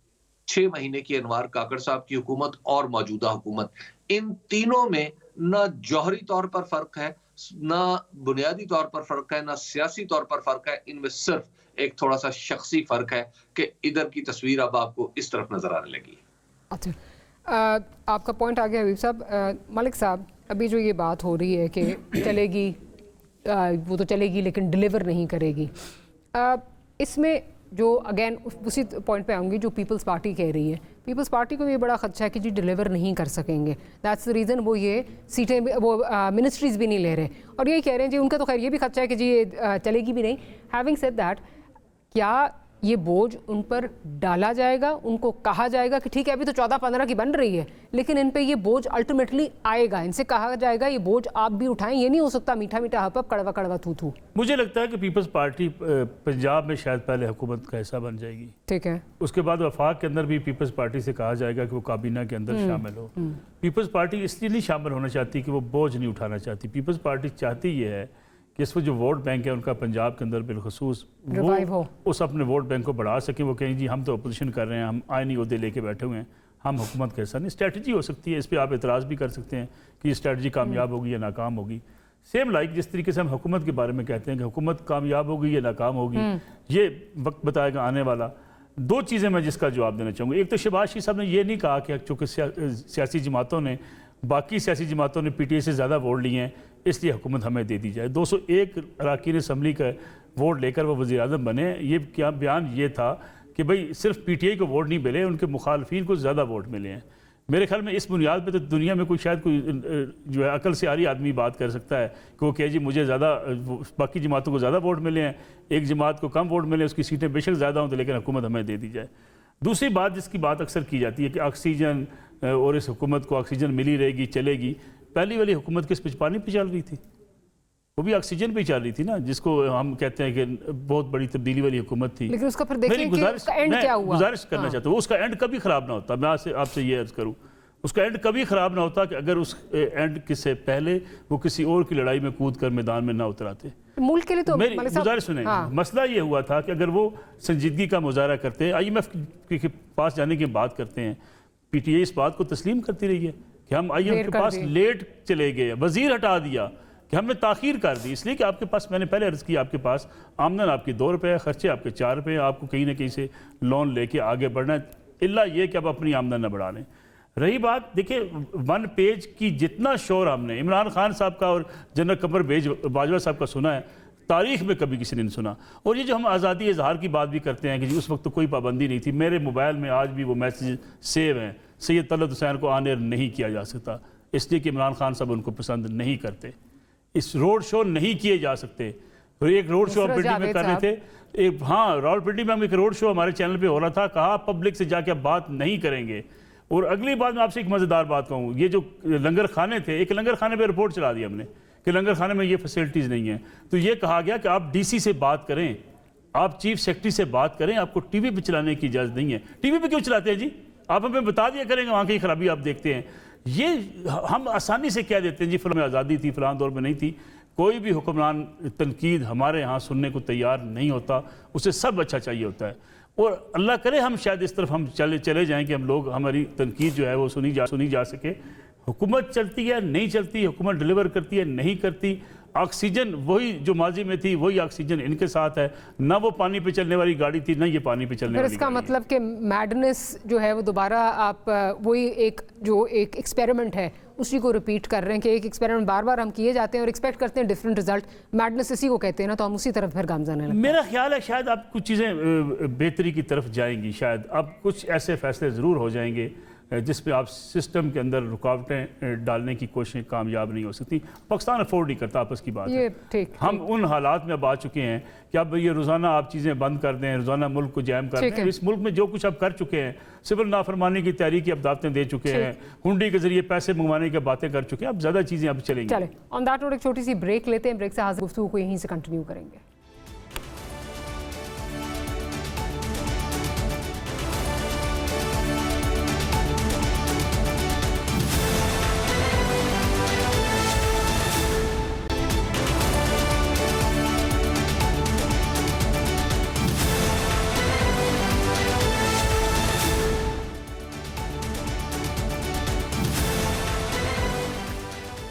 6 महीने की अनवार काकड़ साहब की हुकूमत और मौजूदा हुकूमत, इन तीनों में ना जौहरी तौर पर फर्क है, ना बुनियादी तौर पर फर्क है, ना सियासी तौर पर फर्क है। इनमें सिर्फ एक थोड़ा सा शख्सी फर्क है कि इधर की तस्वीर अब आपको इस तरफ नजर आने लगी। अच्छा, आपका पॉइंट आ गया हबीब साहब। मलिक साहब, अभी जो ये बात हो रही है कि चलेगी, वो तो चलेगी लेकिन डिलीवर नहीं करेगी, इसमें जो अगेन उसी पॉइंट पे आऊँगी जो पीपल्स पार्टी कह रही है। पीपल्स पार्टी को ये बड़ा खदशा है कि जी डिलीवर नहीं कर सकेंगे, दैट्स द रीज़न वो ये सीटें वो मिनिस्ट्रीज़ भी नहीं ले रहे, और यही कह रहे हैं जी उनका तो खैर ये भी खदशा है कि जी ये चलेगी भी नहीं। हैविंग सेड दैट, क्या ये बोझ उन पर डाला जाएगा, उनको कहा जाएगा कि ठीक है अभी तो 14-15 की बन रही है, लेकिन इन पे ये बोझ अल्टीमेटली आएगा, इनसे कहा जाएगा ये बोझ आप भी उठाएं, ये नहीं हो सकता मीठा मीठा हप हप कड़वा कड़वा थू थू। मुझे लगता है कि पीपल्स पार्टी पंजाब में शायद पहले हुकूमत का हिस्सा बन जाएगी, ठीक है, उसके बाद वफाक के अंदर भी पीपल्स पार्टी से कहा जाएगा कि वो काबीना के अंदर शामिल हो। पीपल्स पार्टी इसलिए नहीं शामिल होना चाहती कि वो बोझ नहीं उठाना चाहती। पीपल्स पार्टी चाहती ये है कि इस वक्त जो वोट बैंक है उनका पंजाब के अंदर बिलखसूस वो उस अपने वोट बैंक को बढ़ा सकें। वो कहें जी हम तो अपोजिशन कर रहे हैं, हम आईनी ओहदे लेके बैठे हुए हैं, हम हुकूमत का हिस्सा नहीं। स्ट्रैटेजी हो सकती है, इस पर आप एतराज़ भी कर सकते हैं कि ये स्ट्रैटेजी कामयाब होगी या नाकाम होगी। सेम लाइक जिस तरीके से हम हुकूमत के बारे में कहते हैं कि हुकूमत कामयाब होगी या नाकाम होगी, ये वक्त बताएगा आने वाला। दो चीज़ें मैं जिसका जवाब देना चाहूँगा। एक तो शहबाज शरीफ साहब ने ये नहीं कहा कि चूँकि सियासी जमातों ने बाकी सियासी जमातों ने पीटीआई से ज़्यादा वोट लिए हैं इसलिए हुकूमत हमें दे दी जाए। 201 अरकान असम्बली का वोट लेकर वो वज़ीर आज़म बने। ये क्या बयान ये था कि भाई सिर्फ पीटीआई को वोट नहीं मिले, उनके मुखालफिन को ज़्यादा वोट मिले हैं। मेरे ख्याल में इस बुनियाद पे तो दुनिया में कोई शायद कोई जो है अकल से आ रही आदमी बात कर सकता है कि वो कहे जी मुझे ज़्यादा बाकी जमातों को ज़्यादा वोट मिले हैं, एक जमात को कम वोट मिले, उसकी सीटें बेशक ज़्यादा हों तो लेकिन हुकूमत हमें दे दी जाए। दूसरी बात जिसकी बात अक्सर की जाती है कि ऑक्सीजन और इस हुकूमत को ऑक्सीजन मिली रहेगी चलेगी। पहली वाली हुकूमत किस पे पानी पे चल रही थी? वो भी ऑक्सीजन पे चल रही थी ना, जिसको हम कहते हैं कि बहुत बड़ी तब्दीली वाली हुकूमत थी। लेकिन उसका फिर देखिए कि उसका एंड क्या हुआ। गुजारिश करना चाहता हूँ उसका एंड कभी ख़राब ना होता। मैं आपसे ये अर्ज़ करूँ उसका एंड कभी ख़राब ना होता कि अगर उस एंड से पहले वो किसी और की लड़ाई में कूद कर मैदान में ना उतराते। मुल्क के लिए तो मेरी गुजारिश सुने, मसला ये हुआ था कि अगर वो संजीदगी का मुजाहरा करते, IMF के पास जाने की बात करते हैं, पीटीआई इस बात को तस्लीम करती रही है कि हम IMF के पास लेट चले गए, वजीर हटा दिया कि हमने ताखीर कर दी इसलिए कि आपके पास, मैंने पहले अर्ज़ किया, आपके पास आमदन आपकी 2 रुपये, खर्चे आपके 4 रुपये, आपको कहीं ना कहीं से लोन लेके आगे बढ़ना है, इल्ला ये कि आप अपनी आमदन न बढ़ा लें। रही बात, देखिए 1 पेज की जितना शोर हमने इमरान खान साहब का और जनरल कमर बाजवा साहब का सुना है, तारीख में कभी किसी ने नहीं सुना। और ये जो हम आज़ादी इजहार की बात भी करते हैं कि जी उस वक्त तो कोई पाबंदी नहीं थी, मेरे मोबाइल में आज भी वो मैसेज सेव हैं, सैयद तलत हुसैन को ऑन एयर नहीं किया जा सकता इसलिए कि इमरान खान साहब उनको पसंद नहीं करते। इस रोड शो नहीं किए जा सकते। एक रोड शो पिंडी में कर रहे थे, एक हाँ रावलपिंडी में हम एक रोड शो हमारे चैनल पे हो रहा था, कहा पब्लिक से जाके बात नहीं करेंगे। और अगली बात मैं आपसे एक मज़ेदार बात कहूँ, ये जो लंगर खाने थे, एक लंगर खाने पे रिपोर्ट चला दी हमने कि लंगर खाने में ये फैसिलिटीज़ नहीं है, तो ये कहा गया कि आप DC से बात करें, आप चीफ सेक्रेटरी से बात करें, आपको TV पे चलाने की इजाज़त नहीं है। TV पे क्यों चलाते हैं जी? आप हमें बता दिया करेंगे वहाँ की खराबी आप देखते हैं। ये हम आसानी से कह देते हैं जी फलां में आज़ादी थी, फलां दौर में नहीं थी। कोई भी हुक्मरान तनकीद हमारे यहाँ सुनने को तैयार नहीं होता, उसे सब अच्छा चाहिए होता है। और अल्लाह करे हम शायद इस तरफ हम चले जाएं कि हम लोग, हमारी तनकीद जो है वो सुनी जा सके। हुकूमत चलती है नहीं चलती, हुकूमत डिलीवर करती है नहीं करती। ऑक्सीजन वही जो माजी में थी वही ऑक्सीजन इनके साथ है, ना वो पानी पे चलने वाली गाड़ी थी ना ये पानी पे चलने वाली। इसका मतलब कि मैडनेस जो है वो दोबारा आप वही एक जो एक एक्सपेरिमेंट है उसी को रिपीट कर रहे हैं कि एक एक्सपेरिमेंट बार बार हम किए जाते हैं और एक्सपेक्ट करते हैं डिफरेंट रिजल्ट। मैडनेस इसी को कहते हैं ना, तो हम उसी तरफ फिर गामज़न है। मेरा ख्याल है शायद अब कुछ चीज़ें बेहतरी की तरफ जाएंगी, शायद अब कुछ ऐसे फैसले ज़रूर हो जाएंगे जिस पे आप सिस्टम के अंदर रुकावटें डालने की कोशिशें कामयाब नहीं हो सकती। पाकिस्तान अफोर्ड नहीं करता, आपस की बात ये है। हम उन हालात में अब आ चुके हैं कि अब ये रोज़ाना आप चीज़ें बंद कर दें, रोज़ाना मुल्क को जैम कर दें। इस मुल्क में जो कुछ आप कर चुके हैं, सिविल नाफरमानी की तहरीक की अब दावतें दे चुके हैं, हुंडी के जरिए पैसे मंगवाने की बातें कर चुके हैं, अब ज़्यादा चीज़ें अब चलेंगी। चले ऑन दैट नोट एक छोटी सी ब्रेक लेते हैं, ब्रेक से हाजिर गुफ्तगू को यहीं से कंटिन्यू करेंगे।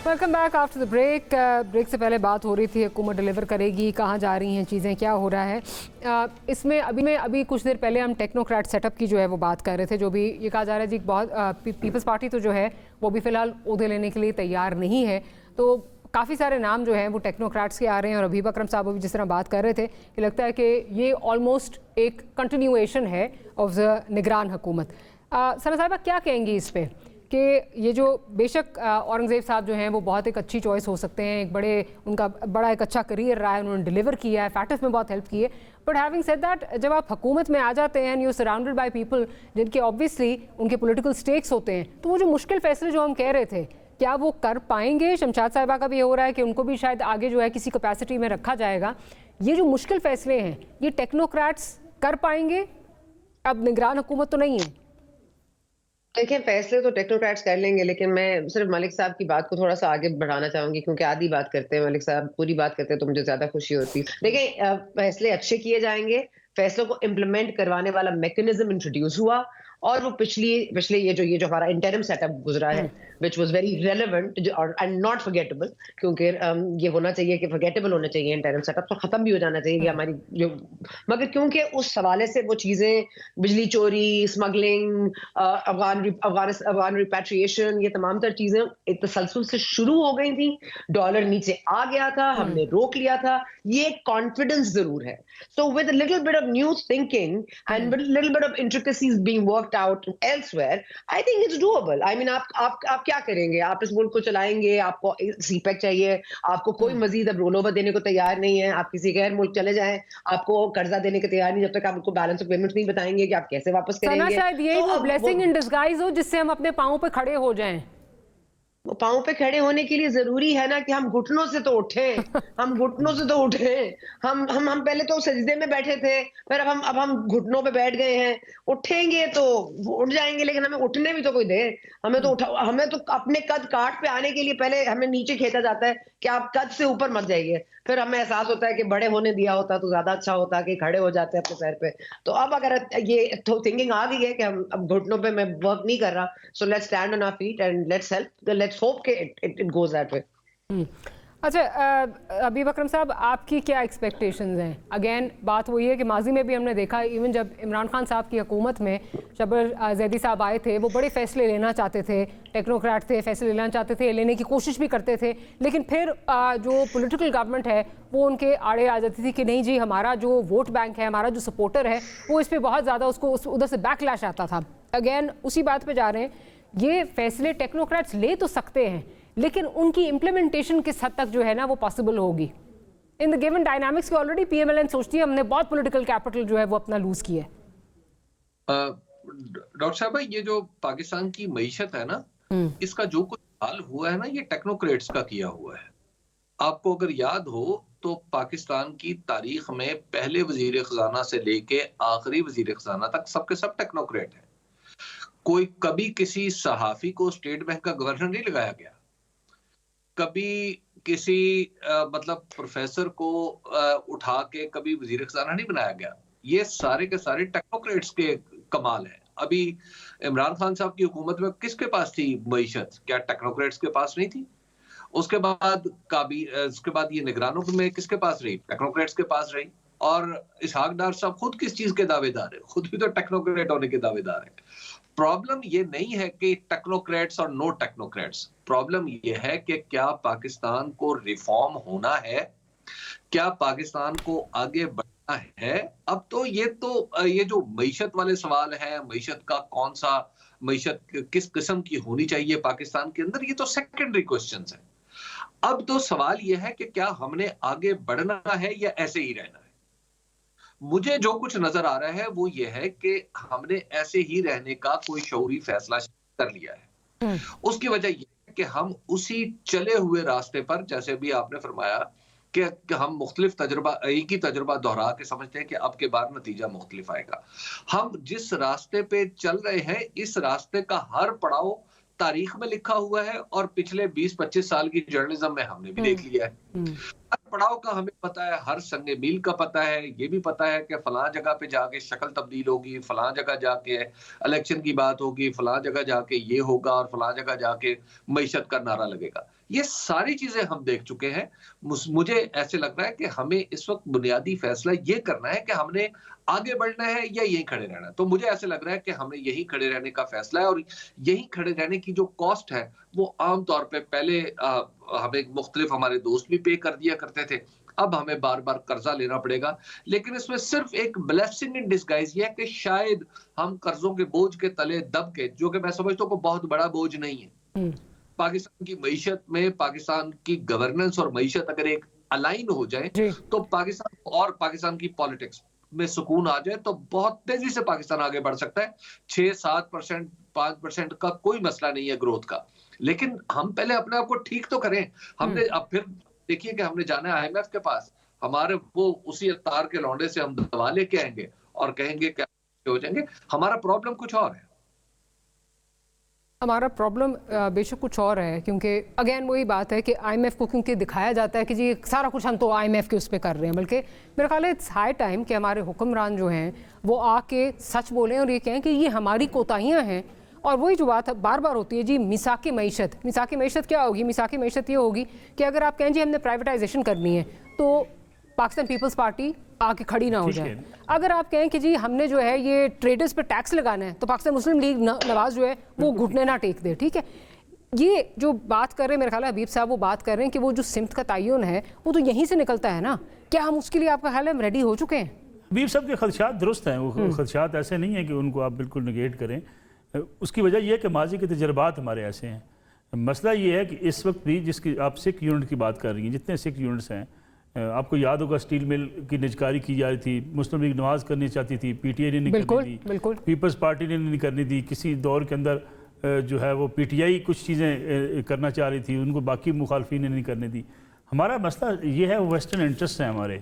Welcome back after the break. Break से पहले बात हो रही थी हुकूमत डिलीवर करेगी, कहाँ जा रही हैं चीज़ें, क्या हो रहा है। इसमें अभी कुछ देर पहले हम टेक्नोक्रेट सेटअप की जो है वो बात कर रहे थे, जो भी ये कहा जा रहा है जी बहुत पीपल्स पार्टी तो जो है वो भी फ़िलहाल ओहदे लेने के लिए तैयार नहीं है। तो काफ़ी सारे नाम जो हैं वो टेक्नोक्रेट्स के आ रहे हैं और अभी अकरम साहब भी जिस तरह बात कर रहे थे कि लगता है कि ये ऑलमोस्ट एक कंटिन्यूएशन है ऑफ द निगरान हुकूमत। सना साहिबा क्या कहेंगी इस पर कि ये जो बेशक औरंगज़ेब साहब जो हैं वो बहुत एक अच्छी चॉइस हो सकते हैं, उनका बड़ा एक अच्छा करियर रहा है, उन्होंने डिलीवर किया है, फैटफ में बहुत हेल्प की है, बट हैविंग सेड दैट जब आप हुकूमत में आ जाते हैं and you surrounded by people जिनके ऑब्वियसली उनके पॉलिटिकल स्टेक्स होते हैं, तो वो जो मुश्किल फैसले जो हम कह रहे थे क्या वो कर पाएंगे? शमशाद साहिबा का भी हो रहा है कि उनको भी शायद आगे जो है किसी कैपेसिटी में रखा जाएगा। ये जो मुश्किल फैसले हैं ये टेक्नोक्रेट्स कर पाएंगे? अब निगरान हुकूमत तो नहीं है। देखिए, फैसले तो टेक्नोक्रेट्स कर लेंगे, लेकिन मैं सिर्फ मलिक साहब की बात को थोड़ा सा आगे बढ़ाना चाहूंगी, क्योंकि आधी बात करते हैं मलिक साहब, पूरी बात करते हैं तो मुझे ज्यादा खुशी होती है। देखिए, फैसले अच्छे किए जाएंगे, फैसलों को इम्प्लीमेंट करवाने वाला मैकेनिज्म इंट्रोड्यूस हुआ, और वो पिछले ये जो हमारा इंटरिम सेटअप गुजरा है which was very relevant and not forgettable, क्योंकि ये होना चाहिए कि फॉरगेटेबल होना चाहिए इंटरिम सेटअप, तो खत्म भी हो जाना चाहिए कि हमारी जो, मगर क्योंकि उस हवाले से वो चीजें, बिजली चोरी, स्मगलिंग, अफगान रिपैट्रिएशन, ये तमाम तर चीजें एक तसलसल से शुरू हो गई थी, डॉलर नीचे आ गया था, हमने रोक लिया था, ये कॉन्फिडेंस जरूर है। So with a little bit of new thinking and with little bit of intricacies being worked out elsewhere, I think it's doable. I mean, आप क्या करेंगे? आप इस मुल्क को चलाएंगे, आपको सीपैक चाहिए, आपको कोई मजीद अब रोल ओवर देने को तैयार नहीं है, आप किसी गैर मुल्क चले जाएं, आपको कर्जा देने के तैयार नहीं जब तक आप उनको बैलेंस ऑफ पेमेंट नहीं बताएंगे कि आप कैसे वापस करेंगे। शायद यही वो ब्लेसिंग इन डिस्गाइज हो जिससे हम अपने पांव पे खड़े हो जाएं। पाँव पे खड़े होने के लिए जरूरी है ना कि हम घुटनों से तो उठें, हम घुटनों से तो उठें। हम पहले तो सजदे में बैठे थे, फिर अब हम घुटनों पे बैठ गए हैं, उठेंगे तो उठ जाएंगे, लेकिन हमें उठने भी तो कोई दे। हमें तो अपने कद काट पे आने के लिए पहले हमें नीचे खींचा जाता है कि आप कद से ऊपर मत जाइए, फिर हमें एहसास होता है कि बड़े होने दिया होता तो ज्यादा अच्छा होता कि खड़े हो जाते अपने पैर पे। तो अब अगर ये तो थिंकिंग आ गई है कि हम अब घुटनों पे मैं वर्क नहीं कर रहा, so let's stand on our feet and let's hope कि इट गोज दैट वे। अच्छा, अबीब अकरम साहब, आपकी क्या एक्सपेक्टेशंस हैं? अगेन बात वही है कि माजी में भी हमने देखा, इवन जब इमरान खान साहब की हुकूमत में शबर जैदी साहब आए थे, वो बड़े फैसले लेना चाहते थे, टेक्नोक्रेट थे, फैसले लेना चाहते थे, लेने की कोशिश भी करते थे, लेकिन फिर जो पॉलिटिकल गवर्नमेंट है वो उनके आड़े आ जाती थी कि नहीं जी, हमारा जो वोट बैंक है, हमारा जो सपोर्टर है, वो इस पर बहुत ज़्यादा उधर से बैकलैश आता था। अगेन उसी बात पर जा रहे हैं, ये फैसले टेक्नोक्रेट्स ले तो सकते हैं, लेकिन उनकी इम्प्लीमेंटेशन किस हद तक जो है ना वो पॉसिबल होगी इन द गिवन डायनामिक्स की? ऑलरेडी पीएमएलएन सोचती है हमने बहुत पॉलिटिकल कैपिटल जो है वो अपना लूज किया है। डॉक्टर साहब, ये जो पाकिस्तान की मईशत है ना, इसका जो कुछ हाल हुआ है ना, ये टेक्नोक्रेट्स का किया हुआ है। आपको अगर याद हो तो पाकिस्तान की तारीख में पहले वजीर खजाना से लेके आखिरी वजीर खजाना तक सबके सब टेक्नोक्रेट हैं। कोई कभी किसी सहाफी को स्टेट बैंक का गवर्नर नहीं लगाया गया, कभी किसी मतलब प्रोफेसर को उठा के कभी वजीर खजाना नहीं बनाया गया। ये सारे के सारे टेक्नोक्रेट्स के कमाल है। अभी इमरान खान साहब की हुकूमत में किसके पास थी मईशत? क्या टेक्नोक्रेट्स के पास नहीं थी? उसके बाद ये निगरानों में किसके पास रही? टेक्नोक्रेट्स के पास रही। और इसहाक डार साहब खुद किस चीज के दावेदार है? खुद भी तो टेक्नोक्रेट होने के दावेदार है। प्रॉब्लम ये नहीं है कि टेक्नोक्रेट्स और नो टेक्नोक्रेट्स, प्रॉब्लम ये है कि क्या पाकिस्तान को रिफॉर्म होना है, क्या पाकिस्तान को आगे बढ़ना है। अब तो ये जो मईशत वाले सवाल है, मईशत का कौन सा मईशत किस किस्म की होनी चाहिए पाकिस्तान के अंदर, ये तो सेकेंडरी क्वेश्चंस है। अब तो सवाल ये है कि क्या हमने आगे बढ़ना है या ऐसे ही रहना है। मुझे जो कुछ नजर आ रहा है वो ये है कि हमने ऐसे ही रहने का कोई शऊरी फैसला कर लिया है। उसकी वजह ये है कि हम उसी चले हुए रास्ते पर, जैसे भी आपने फरमाया कि हम मुख्तलिफ तजुर्बा, एक ही तजुर्बा दोहरा के समझते हैं कि अब के बाद नतीजा मुख्तलिफ आएगा। हम जिस रास्ते पे चल रहे हैं, इस रास्ते का हर पड़ाव तारीख में लिखा हुआ है और पिछले 20-25 साल की जर्नलिज्म में हमने भी देख लिया है। हर पड़ाव का हमें पता है, हर संगे मील का पता है। ये भी पता है कि फलां जगह पे जाके शक्ल तब्दील होगी, फलां जगह जाके इलेक्शन की बात होगी, फलां जगह जाके ये होगा और फलां जगह जाके मईशत का नारा लगेगा। ये सारी चीजें हम देख चुके हैं। मुझे ऐसे लग रहा है कि हमें इस वक्त बुनियादी फैसला ये करना है कि हमने आगे बढ़ना है या यहीं खड़े रहना है। तो मुझे ऐसे लग रहा है कि हमें यहीं खड़े रहने का फैसला है, और यहीं खड़े रहने की जो कॉस्ट है वो आमतौर पे पहले हमें मुख्तलिफ हमारे दोस्त भी पे कर दिया करते थे अब हमें बार बार कर्जा लेना पड़ेगा। लेकिन इसमें सिर्फ एक ब्लेसिंग इन डिस्गाइज ये है कि शायद हम कर्जों के बोझ के तले दब के, जो कि मैं समझता हूँ बहुत बड़ा बोझ नहीं है, पाकिस्तान की मईशत में, पाकिस्तान की गवर्नेंस और मईशत अगर एक अलाइन हो जाए तो पाकिस्तान और पाकिस्तान की पॉलिटिक्स में सुकून आ जाए तो बहुत तेजी से पाकिस्तान आगे बढ़ सकता है। 6-7%, 5% का कोई मसला नहीं है ग्रोथ का, लेकिन हम पहले अपने आप को ठीक तो करें। हमने अब फिर देखिए कि हमने जाना है IMF के पास, हमारे वो उसी अवतार के लौंडे से हम दवा लेके आएंगे और कहेंगे क्या हो जाएंगे। हमारा प्रॉब्लम कुछ और है, हमारा प्रॉब्लम बेशक कुछ और है, क्योंकि अगेन वही बात है कि IMF को क्योंकि दिखाया जाता है कि जी सारा कुछ हम तो IMF के उस पर कर रहे हैं, बल्कि मेरा ख्याल है इट्स हाई टाइम कि हमारे हुक्मरान जो हैं वो आके सच बोलें और ये कहें कि ये हमारी कोताहियाँ हैं। और वही जो बात बार बार होती है जी मिसाकी मईशत, मिसाकी मईशत क्या होगी? मिसाकी मईशत ये होगी कि अगर आप कहें जी हमने प्राइवेटाइजेशन करनी है तो पाकिस्तान पीपल्स पार्टी आके खड़ी ना हो जाए। अगर आप कहें कि जी हमने जो है ये ट्रेडर्स पे टैक्स लगाना है तो पाकिस्तान मुस्लिम लीग नवाज जो है वो घुटने ना टेक दे। ठीक है, ये जो बात कर रहे हैं मेरे ख्याल है हबीब साहब, वो बात कर रहे हैं कि वो जो सिमत का तयन है वो तो यहीं से निकलता है ना। क्या हम उसके लिए आपका ख्याल है हम रेडी हो चुके हैं? हबीब साहब के खदशात दुरुस्त हैं, वो खदशात ऐसे नहीं है कि उनको आप बिल्कुल निगेट करें। उसकी वजह यह है कि माजी के तजर्बात हमारे ऐसे हैं। मसला ये है कि इस वक्त भी जिसकी आप सिख यूनिट की बात कर रही हैं, जितने सिख यूनिट्स हैं, आपको याद होगा स्टील मिल की निजकारी की जा रही थी, मुस्लिम लीग नवाज करनी चाहती थी, PTI ने नहीं करनी थी, पीपल्स पार्टी ने नहीं करनी थी, किसी दौर के अंदर जो है वो PTI कुछ चीज़ें करना चाह रही थी, उनको बाकी मुखालफी ने नहीं करनी थी। हमारा मसला ये है, वेस्टर्न इंटरेस्ट हैं हमारे,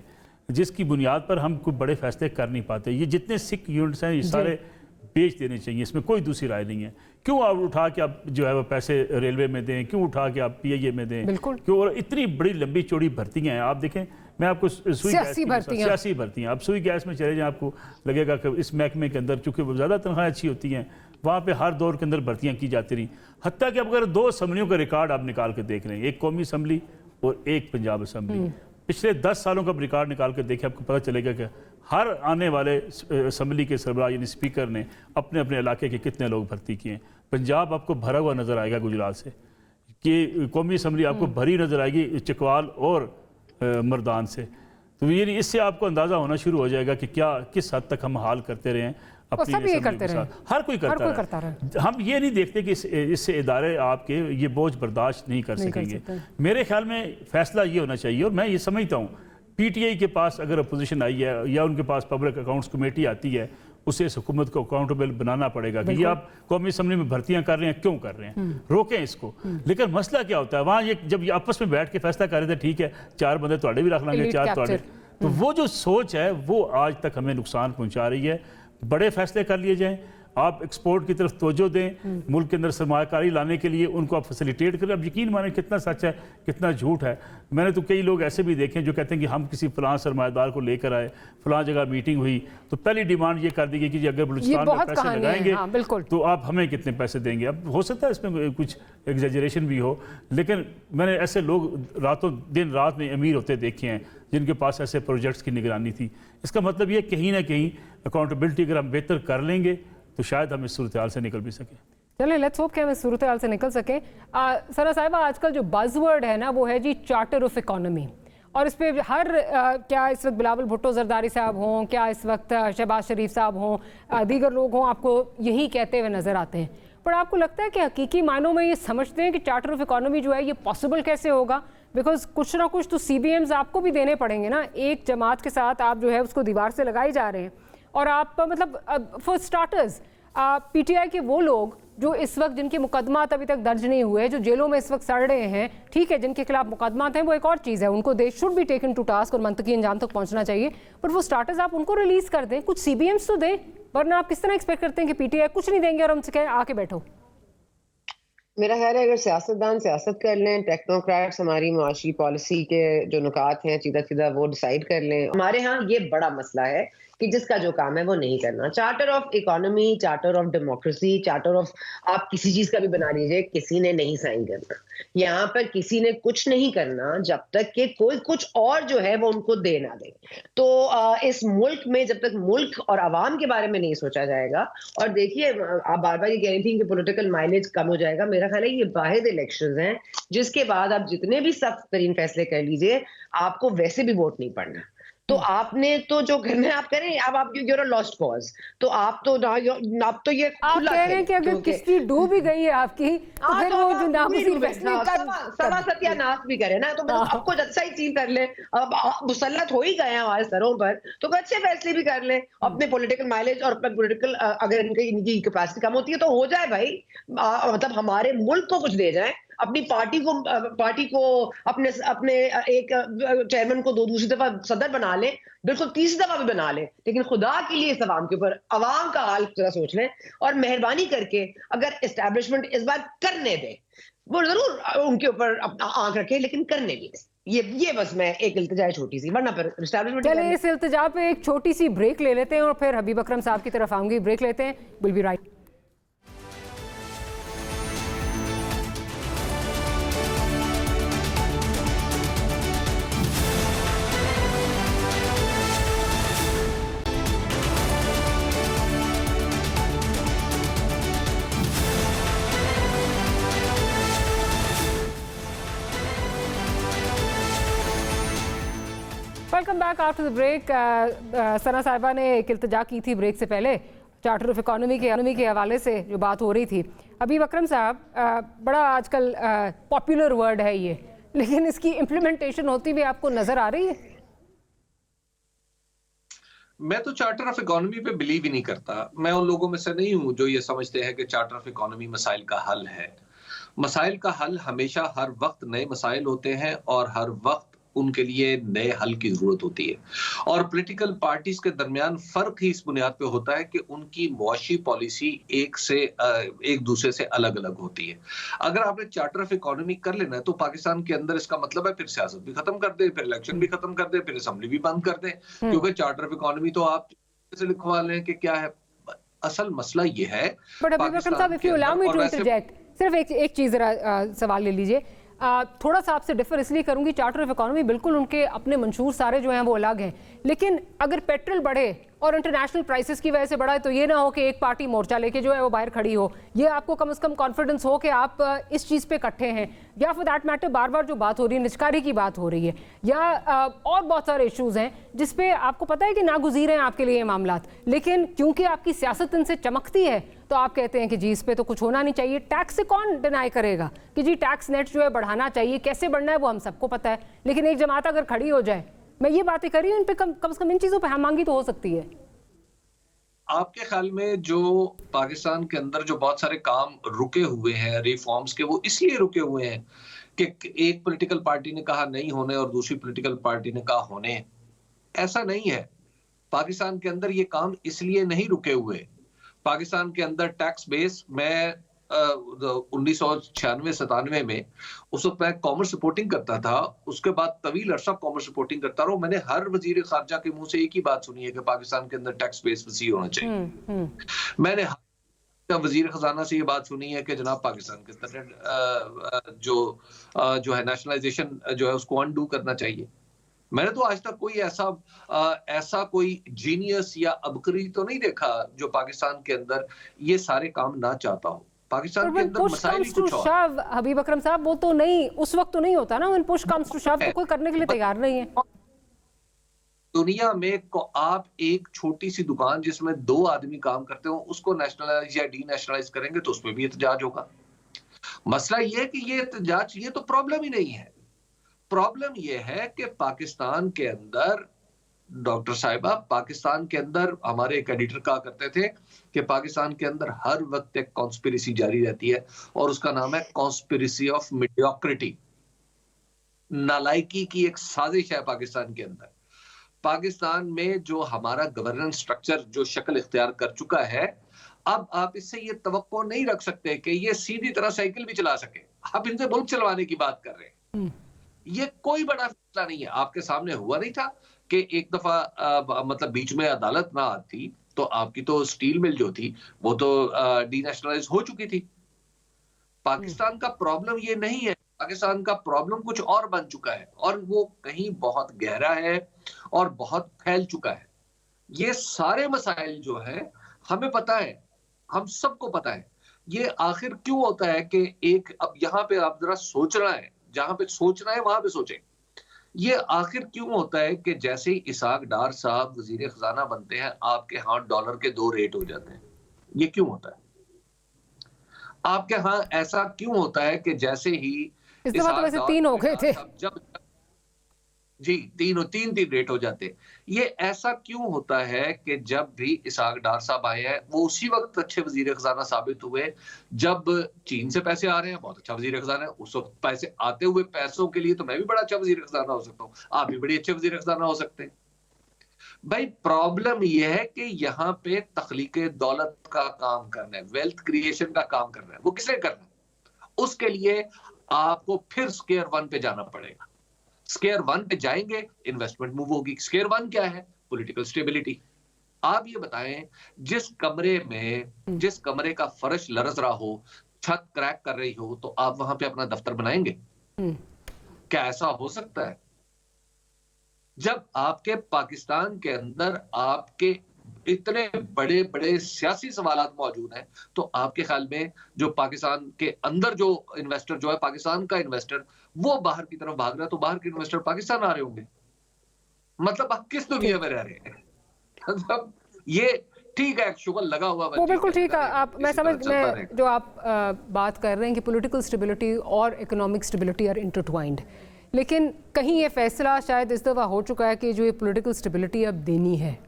जिसकी बुनियाद पर हम कोई बड़े फैसले कर नहीं पाते। ये जितने सिख यूनिट्स हैं ये सारे बेच देने चाहिए, इसमें कोई दूसरी राय नहीं है। क्यों आप उठा के आप जो है वो पैसे रेलवे में दें, क्यों उठा के आप PIA में दें, क्यों? और इतनी बड़ी लंबी चौड़ी भर्तियाँ हैं, आप देखें, मैं आपको सियासी भर्तियाँ, आप सुई गैस में चले जाएँ, आपको लगेगा कि इस महकमे के अंदर चूँकि ज़्यादा तनख्वाहें अच्छी होती हैं, वहाँ पे हर दौर के अंदर भर्तियाँ की जाती रही। हत्ता कि अब अगर 2 असम्बलियों का रिकॉर्ड आप निकाल के देख रहे हैं, एक कौमी असम्बली और एक पंजाब असम्बली, पिछले 10 सालों का रिकॉर्ड निकाल के देखें, आपको पता चलेगा कि हर आने वाले असम्बली के सरबराह यानी स्पीकर ने अपने अपने इलाके के कितने लोग भर्ती किए हैं। पंजाब आपको भरा हुआ नज़र आएगा गुजरात से, कि कौमी असम्बली आपको भरी नज़र आएगी चकवाल और मर्दान से। तो ये इससे आपको अंदाज़ा होना शुरू हो जाएगा कि क्या किस हद तक हम हाल करते रहे हैं अपनी असम्बली के साथ। हर कोई करता रहे। हम ये नहीं देखते कि इससे इदारे आपके ये बोझ बर्दाश्त नहीं कर सकेंगे। मेरे ख्याल में फैसला ये होना चाहिए, और मैं ये समझता हूँ PTI के पास अगर अपोजिशन आई है या उनके पास पब्लिक अकाउंट्स कमेटी आती है, उसे इस हुकूमत को अकाउंटेबल बनाना पड़ेगा कि ये आप कौमी असम्बली में भर्तियां कर रहे हैं, क्यों कर रहे हैं, रोकें इसको। लेकिन मसला क्या होता है, वहाँ ये जब ये आपस में बैठ के फैसला कर रहे थे, ठीक है 4 बंदे थोड़े भी रख लेंगे, 4 थोड़े, तो वो जो सोच है वो आज तक हमें नुकसान पहुँचा रही है। बड़े फैसले कर लिए जाएँ, आप एक्सपोर्ट की तरफ तवज्जो दें, मुल्क के अंदर सरमायाकारी लाने के लिए उनको आप फैसिलिटेट करें। अब यकीन माने कितना सच है कितना झूठ है। मैंने तो कई लोग ऐसे भी देखे जो कहते हैं कि हम किसी फलां सरमायादार को लेकर आए, फलां जगह मीटिंग हुई तो पहली डिमांड ये कर दी गई कि अगर बलूचिस्तान में पैसे लगाएंगे तो आप हमें कितने पैसे देंगे। अब हो सकता है इसमें कुछ एग्जैजरेशन भी हो, लेकिन मैंने ऐसे लोग रातों दिन रात में अमीर होते देखे हैं जिनके पास ऐसे प्रोजेक्ट्स की निगरानी थी। इसका मतलब ये कहीं ना कहीं अकाउंटेबिलिटी अगर हम बेहतर कर लेंगे तो शायद हम इस सूरत हाल से निकल भी सकें। चलिए लेट्स होप कि हम इस सूरत हाल से निकल सकें। सरा साहिबा, आजकल जो बज़वर्ड है ना वो है जी चार्टर ऑफ इकोनॉमी, और इस पर हर क्या इस वक्त बिलावल भुट्टो जरदारी साहब हों, क्या इस वक्त शहबाज शरीफ साहब हों, दीगर लोग हों, आपको यही कहते हुए नज़र आते हैं। पर आपको लगता है कि हकीकी मानों में ये समझते हैं कि चार्टर ऑफ इकोनॉमी जो है ये पॉसिबल कैसे होगा? बिकॉज कुछ ना कुछ तो CBMs आपको भी देने पड़ेंगे ना। एक जमात के साथ आप जो है उसको दीवार से लगाए जा रहे हैं, और आप मतलब फॉर स्टार्टर्स PTI के वो लोग जो इस वक्त जिनके मुकदमात अभी तक दर्ज नहीं हुए, जो जेलों में इस वक्त सड़ रहे हैं, ठीक है, जिनके खिलाफ मुकदमात हैं वो एक और चीज़ है, उनको they should be taken to task और मंतकी अंजाम तक पहुंचना चाहिए। पर वो स्टार्टर्स आप उनको रिलीज कर दें, कुछ CBMs तो दें, वरना आप किस तरह एक्सपेक्ट करते हैं कि PTI कुछ नहीं देंगे और हमसे कहें आके बैठो। मेरा ख्याल है अगर सियासतदान सियासत कर लें, टेक्नोक्रेट्स हमारी मुआशी पॉलिसी के जो नुकात हैं सीधा सीधा वो डिसाइड कर लें। हमारे यहाँ ये बड़ा मसला है कि जिसका जो काम है वो नहीं करना। Charter of economy, charter of democracy, charter of आप किसी चीज का भी बना लीजिए, किसी ने नहीं साइन करना। यहाँ पर किसी ने कुछ नहीं करना जब तक कि कोई कुछ और जो है वो उनको दे ना दे। तो इस मुल्क में जब तक मुल्क और आवाम के बारे में नहीं सोचा जाएगा, और देखिए आप बार बार ये कह रही थी कि पॉलिटिकल माइलेज कम हो जाएगा, मेरा मेरा ख्याल है ये वाहिद इलेक्शंस हैं जिसके बाद आप जितने भी सख्त तरीन फैसले कर लीजिए, आपको वैसे भी वोट नहीं पड़ना। तो आपने तो जो करना है आप करें। अब आप यूर अ लॉस्ट कॉज, तो आप तो आप तो ये आप कह रहे हैं कि अगर किश्ती डूब भी गई है आपकी, तो फिर वो जो नामुज़ीर फैसले सवा सत्यानाश भी करे ना, तो आपको अच्छा ही चीज कर ले। अब मुसल्लत हो ही गए हैं हमारे सरों पर, तो अच्छे फैसले भी कर ले। अपने पॉलिटिकल माइलेज और अपना पॉलिटिकल अगर इनकी कैपेसिटी कम होती है तो हो जाए भाई, मतलब हमारे मुल्क को कुछ दे जाए, अपनी पार्टी को अपने एक चेयरमैन को दूसरी दफा सदर बना ले, बिल्कुल तीसरी दफा भी बना ले, लेकिन खुदा के लिए इस अवाम के ऊपर, अवाम का हाल जरा सोच लें और मेहरबानी करके अगर एस्टैब्लिशमेंट इस बार करने दे, वो जरूर उनके ऊपर अपना आंख रखे, लेकिन करने भी ये बस मैं एक इल्तिजा है छोटी सी, वरना फिर एस्टैब्लिशमेंट। चलिए इस इल्तिजा पे एक छोटी सी ब्रेक ले लेते हैं और फिर हबीब अकरम साहब की तरफ आऊंगी। ब्रेक लेते हैं, will be right. Welcome back after the break. Sana Sahiba ने एक इल्तिजा की थी ब्रेक से पहले, चार्टर ऑफ इकोनॉमी के हवाले से जो बात हो रही थी। हबीब अकरम साहब, बड़ा आजकल पॉपुलर वर्ड है ये, लेकिन इसकी इम्प्लीमेंटेशन होती भी आपको नजर आ रही है? मैं तो चार्टर ऑफ इकोनॉमी पे बिलीव ही नहीं करता। मैं उन लोगों में से नहीं हूं जो ये समझते हैं कि चार्टर ऑफ इकोनॉमी मसाइल का हल है। मसाइल का हल हमेशा हर वक्त नए मसाइल होते हैं और हर वक्त उनके लिए नए हल की जरूरत होती है, और पॉलिटिकल पार्टीज के दरमियान फर्क ही इस बुनियाद पे होता है कि उनकी मुआशी पॉलिसी एक दूसरे से अलग अलग होती है। अगर आपने चार्टर ऑफ इकोनॉमी कर लेना है तो पाकिस्तान के अंदर इसका मतलब है फिर सियासत भी खत्म कर दे, फिर इलेक्शन भी खत्म कर दे, फिर असेंबली भी बंद कर दे, क्योंकि चार्टर ऑफ इकोनॉमी तो आप से लिखवा लें कि क्या है। असल मसला ये है, सिर्फ एक चीज जरा सवाल ले लीजिए, थोड़ा सा आपसे डिफर इसलिए करूंगी, चार्टर ऑफ इकोनॉमी बिल्कुल उनके अपने मंशूर सारे जो हैं वो अलग हैं, लेकिन अगर पेट्रोल बढ़े और इंटरनेशनल प्राइसेस की वजह से बढ़ा है तो ये ना हो कि एक पार्टी मोर्चा लेके जो है वो बाहर खड़ी हो। ये आपको कम से कम कॉन्फिडेंस हो कि आप इस चीज़ पे इकट्ठे हैं, या फॉर दैट मैटर बार बार जो बात हो रही है निचकारी की बात हो रही है, या और बहुत सारे इशूज़ हैं जिसपे आपको पता है कि नागुज़ीर हैं आपके लिए ये मामला, लेकिन क्योंकि आपकी सियासत इनसे चमकती है तो आप कहते हैं कि जी इस पे तो कुछ होना नहीं चाहिए। टैक्स से कौन डिनाई करेगा कि जी टैक्स नेट जो है बढ़ाना चाहिए, कैसे बढ़ना है वो हम सबको पता है, लेकिन एक जमात अगर खड़ी हो जाए, मैं ये बातें कर रही हूँ, इन पे कम से कम इन चीज़ों पे हम मांगी तो हो सकती है। आपके ख्याल में जो पाकिस्तान के अंदर जो बहुत सारे काम रुके हुए हैं रिफॉर्म्स के, वो इसलिए रुके हुए हैं कि एक पॉलिटिकल पार्टी ने कहा नहीं होने और दूसरी पॉलिटिकल पार्टी ने कहा होने? ऐसा नहीं है। पाकिस्तान के अंदर ये काम इसलिए नहीं रुके हुए। पाकिस्तान के अंदर टैक्स बेस, मैं 1996-97 में उस वक्त मैं कॉमर्स रिपोर्टिंग करता था, उसके बाद तवील अरसा कॉमर्स रिपोर्टिंग करता रहा, मैंने हर वजीर खारजा के मुंह से एक ही बात सुनी है कि पाकिस्तान के अंदर टैक्स बेस वसी होना चाहिए। मैंने वजीर खजाना से ये बात सुनी है कि जनाब पाकिस्तान के अंदर जो है नेशनलाइजेशन जो है उसको अनडू करना चाहिए। मैंने तो आज तक कोई ऐसा कोई जीनियस या अबकरी तो नहीं देखा जो पाकिस्तान के अंदर ये सारे काम ना चाहता हो। पाकिस्तान के अंदर मसाइल ही कुछ और। हबीब अकरम साहब, वो तो नहीं, उस वक्त तो नहीं होता ना, पुश कम्स टू शव, तो कोई करने के लिए तैयार नहीं है। दुनिया में आप एक छोटी सी दुकान जिसमें 2 आदमी काम करते हो उसको नेशनलाइज या डी नेशनलाइज करेंगे तो उसमें भी एहतजाज होगा। मसला ये है कि ये एहतजाज ये तो प्रॉब्लम ही नहीं है। प्रॉब्लम ये है कि पाकिस्तान के अंदर, डॉक्टर साहिबा, पाकिस्तान के अंदर हमारे एक एडिटर कहा करते थे कि पाकिस्तान के अंदर हर वक्त एक कॉन्स्पिरेसी जारी रहती है और उसका नाम है कॉन्स्पिरेसी ऑफ मीडियोक्रिटी। नालायकी की एक साजिश है पाकिस्तान के अंदर। पाकिस्तान में जो हमारा गवर्नेंस स्ट्रक्चर जो शक्ल इख्तियार कर चुका है, अब आप इससे ये तवक्को नहीं रख सकते कि ये सीधी तरह साइकिल भी चला सके। आप इनसे मुल्क चलवाने की बात कर रहे हैं। ये कोई बड़ा फैसला नहीं है। आपके सामने हुआ नहीं था कि एक दफा मतलब बीच में अदालत ना आती तो आपकी तो स्टील मिल जो थी वो तो डीनेशनलाइज हो चुकी थी। पाकिस्तान का प्रॉब्लम ये नहीं है। पाकिस्तान का प्रॉब्लम कुछ और बन चुका है और वो कहीं बहुत गहरा है और बहुत फैल चुका है। ये सारे मसाइल जो है हमें पता है, हम सबको पता है ये आखिर क्यों होता है कि एक, अब यहाँ पे आप जरा सोचना है, जहां पे सोचना है वहां पे सोचें। ये आखिर क्यों होता है कि जैसे ही इसहाक डार साहब वजीर खजाना बनते हैं, आपके यहाँ डॉलर के 2 रेट हो जाते हैं? ये क्यों होता है? आपके यहाँ ऐसा क्यों होता है कि जैसे ही इस दफा तो वैसे 3 हो गए थे, जब जी तीन रेट हो जाते। ये ऐसा क्यों होता है कि जब भी इसहाक डार साहब आए हैं, वो उसी वक्त अच्छे वजीर खजाना साबित हुए जब चीन से पैसे आ रहे हैं, बहुत अच्छा वजीर खजाना है। उस वक्त पैसे आते हुए पैसों के लिए तो मैं भी बड़ा अच्छा वजीर खजाना हो सकता हूँ, आप भी बड़े अच्छे वजीर खजाना हो सकते हैं। भाई प्रॉब्लम यह है कि यहाँ पे तख्लीक दौलत का काम करना है, वेल्थ क्रिएशन का काम करना है, वो किसे करना है? उसके लिए आपको फिर स्केयर 1 पे जाना पड़ेगा। स्केयर 1 पे जाएंगे, इन्वेस्टमेंट मूव होगी। स्केयर 1 क्या है? Political stability. आप ये बताएं, जिस कमरे का फर्श लरज रहा हो, छत क्रैक कर रही हो, तो आप वहां पे अपना दफ्तर बनाएंगे? क्या ऐसा हो सकता है? जब आपके पाकिस्तान के अंदर आपके इतने बड़े बड़े सियासी सवालात मौजूद हैं, तो आपके ख्याल में जो पाकिस्तान के अंदर जो इन्वेस्टर जो है, पाकिस्तान का इन्वेस्टर, वो बाहर की तरफ भाग रहा है, तो बाहर के इन्वेस्टर पाकिस्तान आ रहे होंगे? मतलब आप किस दुनिया में रह रहे हैं? मतलब ये ठीक है, शुगल लगा हुआ, वो बिल्कुल ठीक है। आप मैं जो आप बात कर रहे हैं कि पॉलिटिकल स्टेबिलिटी और इकोनॉमिक स्टेबिलिटी आर इंटरट्वाइंड, लेकिन कहीं ये फैसला शायद इस दफ़ा हो चुका है कि जो ये पॉलिटिकल स्टेबिलिटी अब देनी है,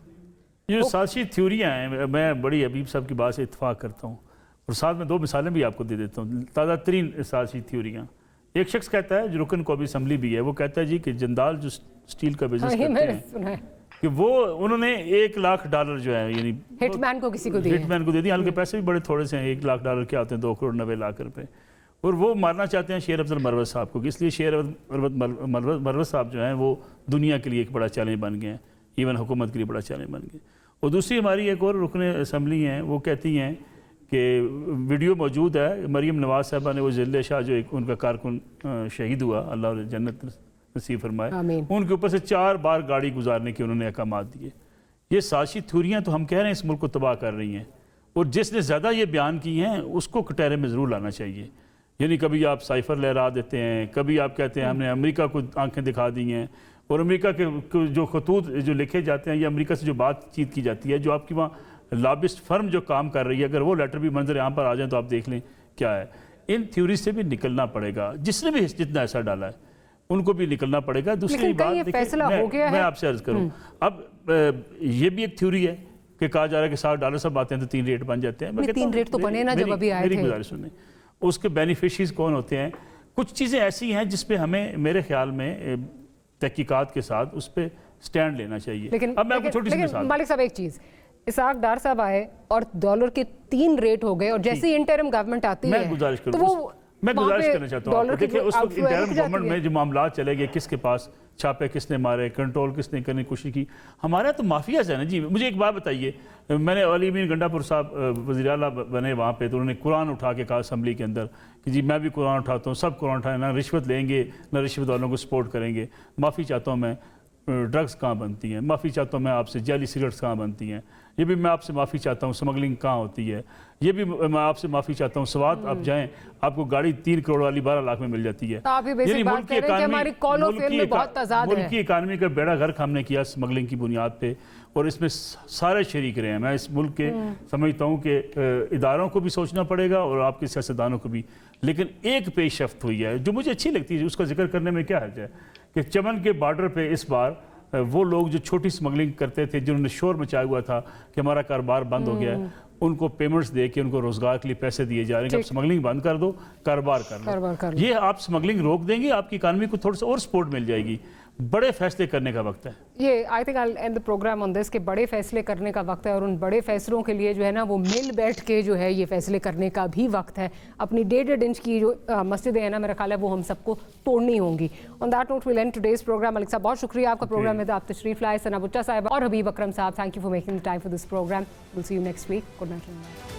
ये जो साजिशी थ्योरियाँ हैं, मैं बड़ी हबीब साहब की बात से इत्तेफाक करता हूँ, और साथ में 2 मिसालें भी आपको दे देता हूँ। ताज़ा तरीन साजिशी थ्योरियाँ, एक शख्स कहता है जो रुकन कौमी असम्बली भी है, वो कहता है जी कि जिंदाल जो स्टील का बिजनेस करते हैं कि वो उन्होंने $1 लाख जो है, यानी हिटमैन को किसी को दिए, हिटमैन को दे दिया। हालांकि पैसे भी बड़े थोड़े से हैं, $1 लाख क्या होते हैं, 2 करोड़ 90 लाख रुपए। और वो मारना चाहते हैं शेर अफजल मरवत साहब को, इसलिए शेर अफजल मरवत साहब जो हैं वो दुनिया के लिए एक बड़ा चैलेंज बन गए हैं, इवन हुकूमत के लिए बड़ा चैलेंज बन गए। और दूसरी हमारी एक और रुकन असम्बली हैं, वो कहती हैं कि वीडियो मौजूद है, मरीम नवाज साहबा ने, वो जिले शाह जो एक उनका कारकुन शहीद हुआ, अल्लाह जन्नत नसीब फरमाए, उनके ऊपर से 4 बार गाड़ी गुजारने के उन्होंने अहकामात दिए। ये साजिशी थ्योरियाँ तो हम कह रहे हैं इस मुल्क को तबाह कर रही हैं, और जिसने ज़्यादा ये बयान की हैं उसको कटहरे में ज़रूर लाना चाहिए। यानी कभी आप साइफर लहरा देते हैं, कभी आप कहते हैं हमने अमेरिका को आंखें दिखा दी हैं, और अमेरिका के जो खतूत जो लिखे जाते हैं या अमेरिका से जो बातचीत की जाती है, जो आपकी वहाँ लॉबिस्ट फर्म जो काम कर रही है, अगर वो लेटर भी मंजर यहाँ पर आ जाए तो आप देख लें क्या है। इन थ्योरी से भी निकलना पड़ेगा, जिसने भी जितना ऐसा डाला है उनको भी निकलना पड़ेगा। दूसरी बात मैं आपसे अर्ज करूँ, अब ये भी एक थ्योरी है कि कहा जा रहा है कि $7 सब आते हैं तो 3 रेट बन जाते हैं। 3 रेट तो बने ना जब अभी आए थे। मेरी गुजारिश सुने, उसके बेनिफिशरीज कौन होते हैं? कुछ चीज़ें ऐसी हैं जिस पे हमें मेरे ख्याल में तहकीकात के साथ उस पर स्टैंड लेना चाहिए। लेकिन अब मैं आपको छोटी सी मिसाल, मालिक साहब एक चीज़, इसहाक डार साहब आए और डॉलर के 3 रेट हो गए, और जैसे ही इंटरिम गवर्नमेंट आती है, गुजारिश तो वो मैं गुजारिश करना चाहता हूँ, देखिए उस वक्त इंटरिम गवर्नमेंट में जो मामला चले गए, किसके पास छापे किसने मारे, कंट्रोल किसने करने की कोशिश की, हमारा तो माफियाज है ना जी। मुझे एक बात बताइए, मैंने अली अमीन गंडापुर साहब वज़ीर आला बने वहाँ पे, तो उन्होंने कुरान उठा के कहा असम्बली के अंदर कि जी मैं भी कुरान उठाता हूँ, सब कुरान उठाए, ना रिश्वत लेंगे ना रिश्वत वालों को सपोर्ट करेंगे। माफ़ी चाहता हूँ मैं, ड्रग्स कहाँ बनती हैं, माफ़ी चाहता हूँ मैं आपसे, जाली सिगरेट्स कहाँ बनती हैं, ये भी मैं आपसे माफ़ी चाहता हूँ, स्मगलिंग कहाँ होती है, ये भी मैं आपसे माफ़ी चाहता हूँ। स्वात आप जाएं, आपको गाड़ी 3 करोड़ वाली 12 लाख में मिल जाती है। यानी मुल्क की इकानमी का बेड़ा गर्क हमने किया स्मगलिंग की बुनियाद पे, और इसमें सारे शरीक रहे हैं। मैं इस मुल्क के समझता हूँ कि इदारों को भी सोचना पड़ेगा और आपके सियासतदानों को भी। लेकिन एक पेशरफ्त हुई है जो मुझे अच्छी लगती है, उसका जिक्र करने में क्या हर्ज है कि चमन के बॉर्डर पे इस बार वो लोग जो छोटी स्मगलिंग करते थे, जिन्होंने शोर मचाया हुआ था कि हमारा कारोबार बंद हो गया है, उनको पेमेंट्स दे के उनको रोजगार के लिए पैसे दिए जा रहे हैं कि आप स्मगलिंग बंद कर दो, कारोबार कर लो। ये आप स्मगलिंग रोक देंगे, आपकी इकानमी को थोड़ा सा और सपोर्ट मिल जाएगी। बड़े फैसले करने का वक्त है ये। I think I end the programme on this, के बड़े फैसले करने का वक्त है, और उन बड़े फैसलों के लिए जो है ना वो मिल बैठ के जो है ये फैसले करने का भी वक्त है। अपनी 1.5 इंच की जो मस्जिदें हैं ना, मेरा ख्याल है वो हम सबको तोड़नी होंगी। On that note will end today's programme. Malik sahab बहुत शुक्रिया, आपका प्रोग्राम में आप तशरीफ लाए। सना बुच्चा साहब और Habib Akram sahab, thank you for making the time for this programme. Will see you next week. Good night.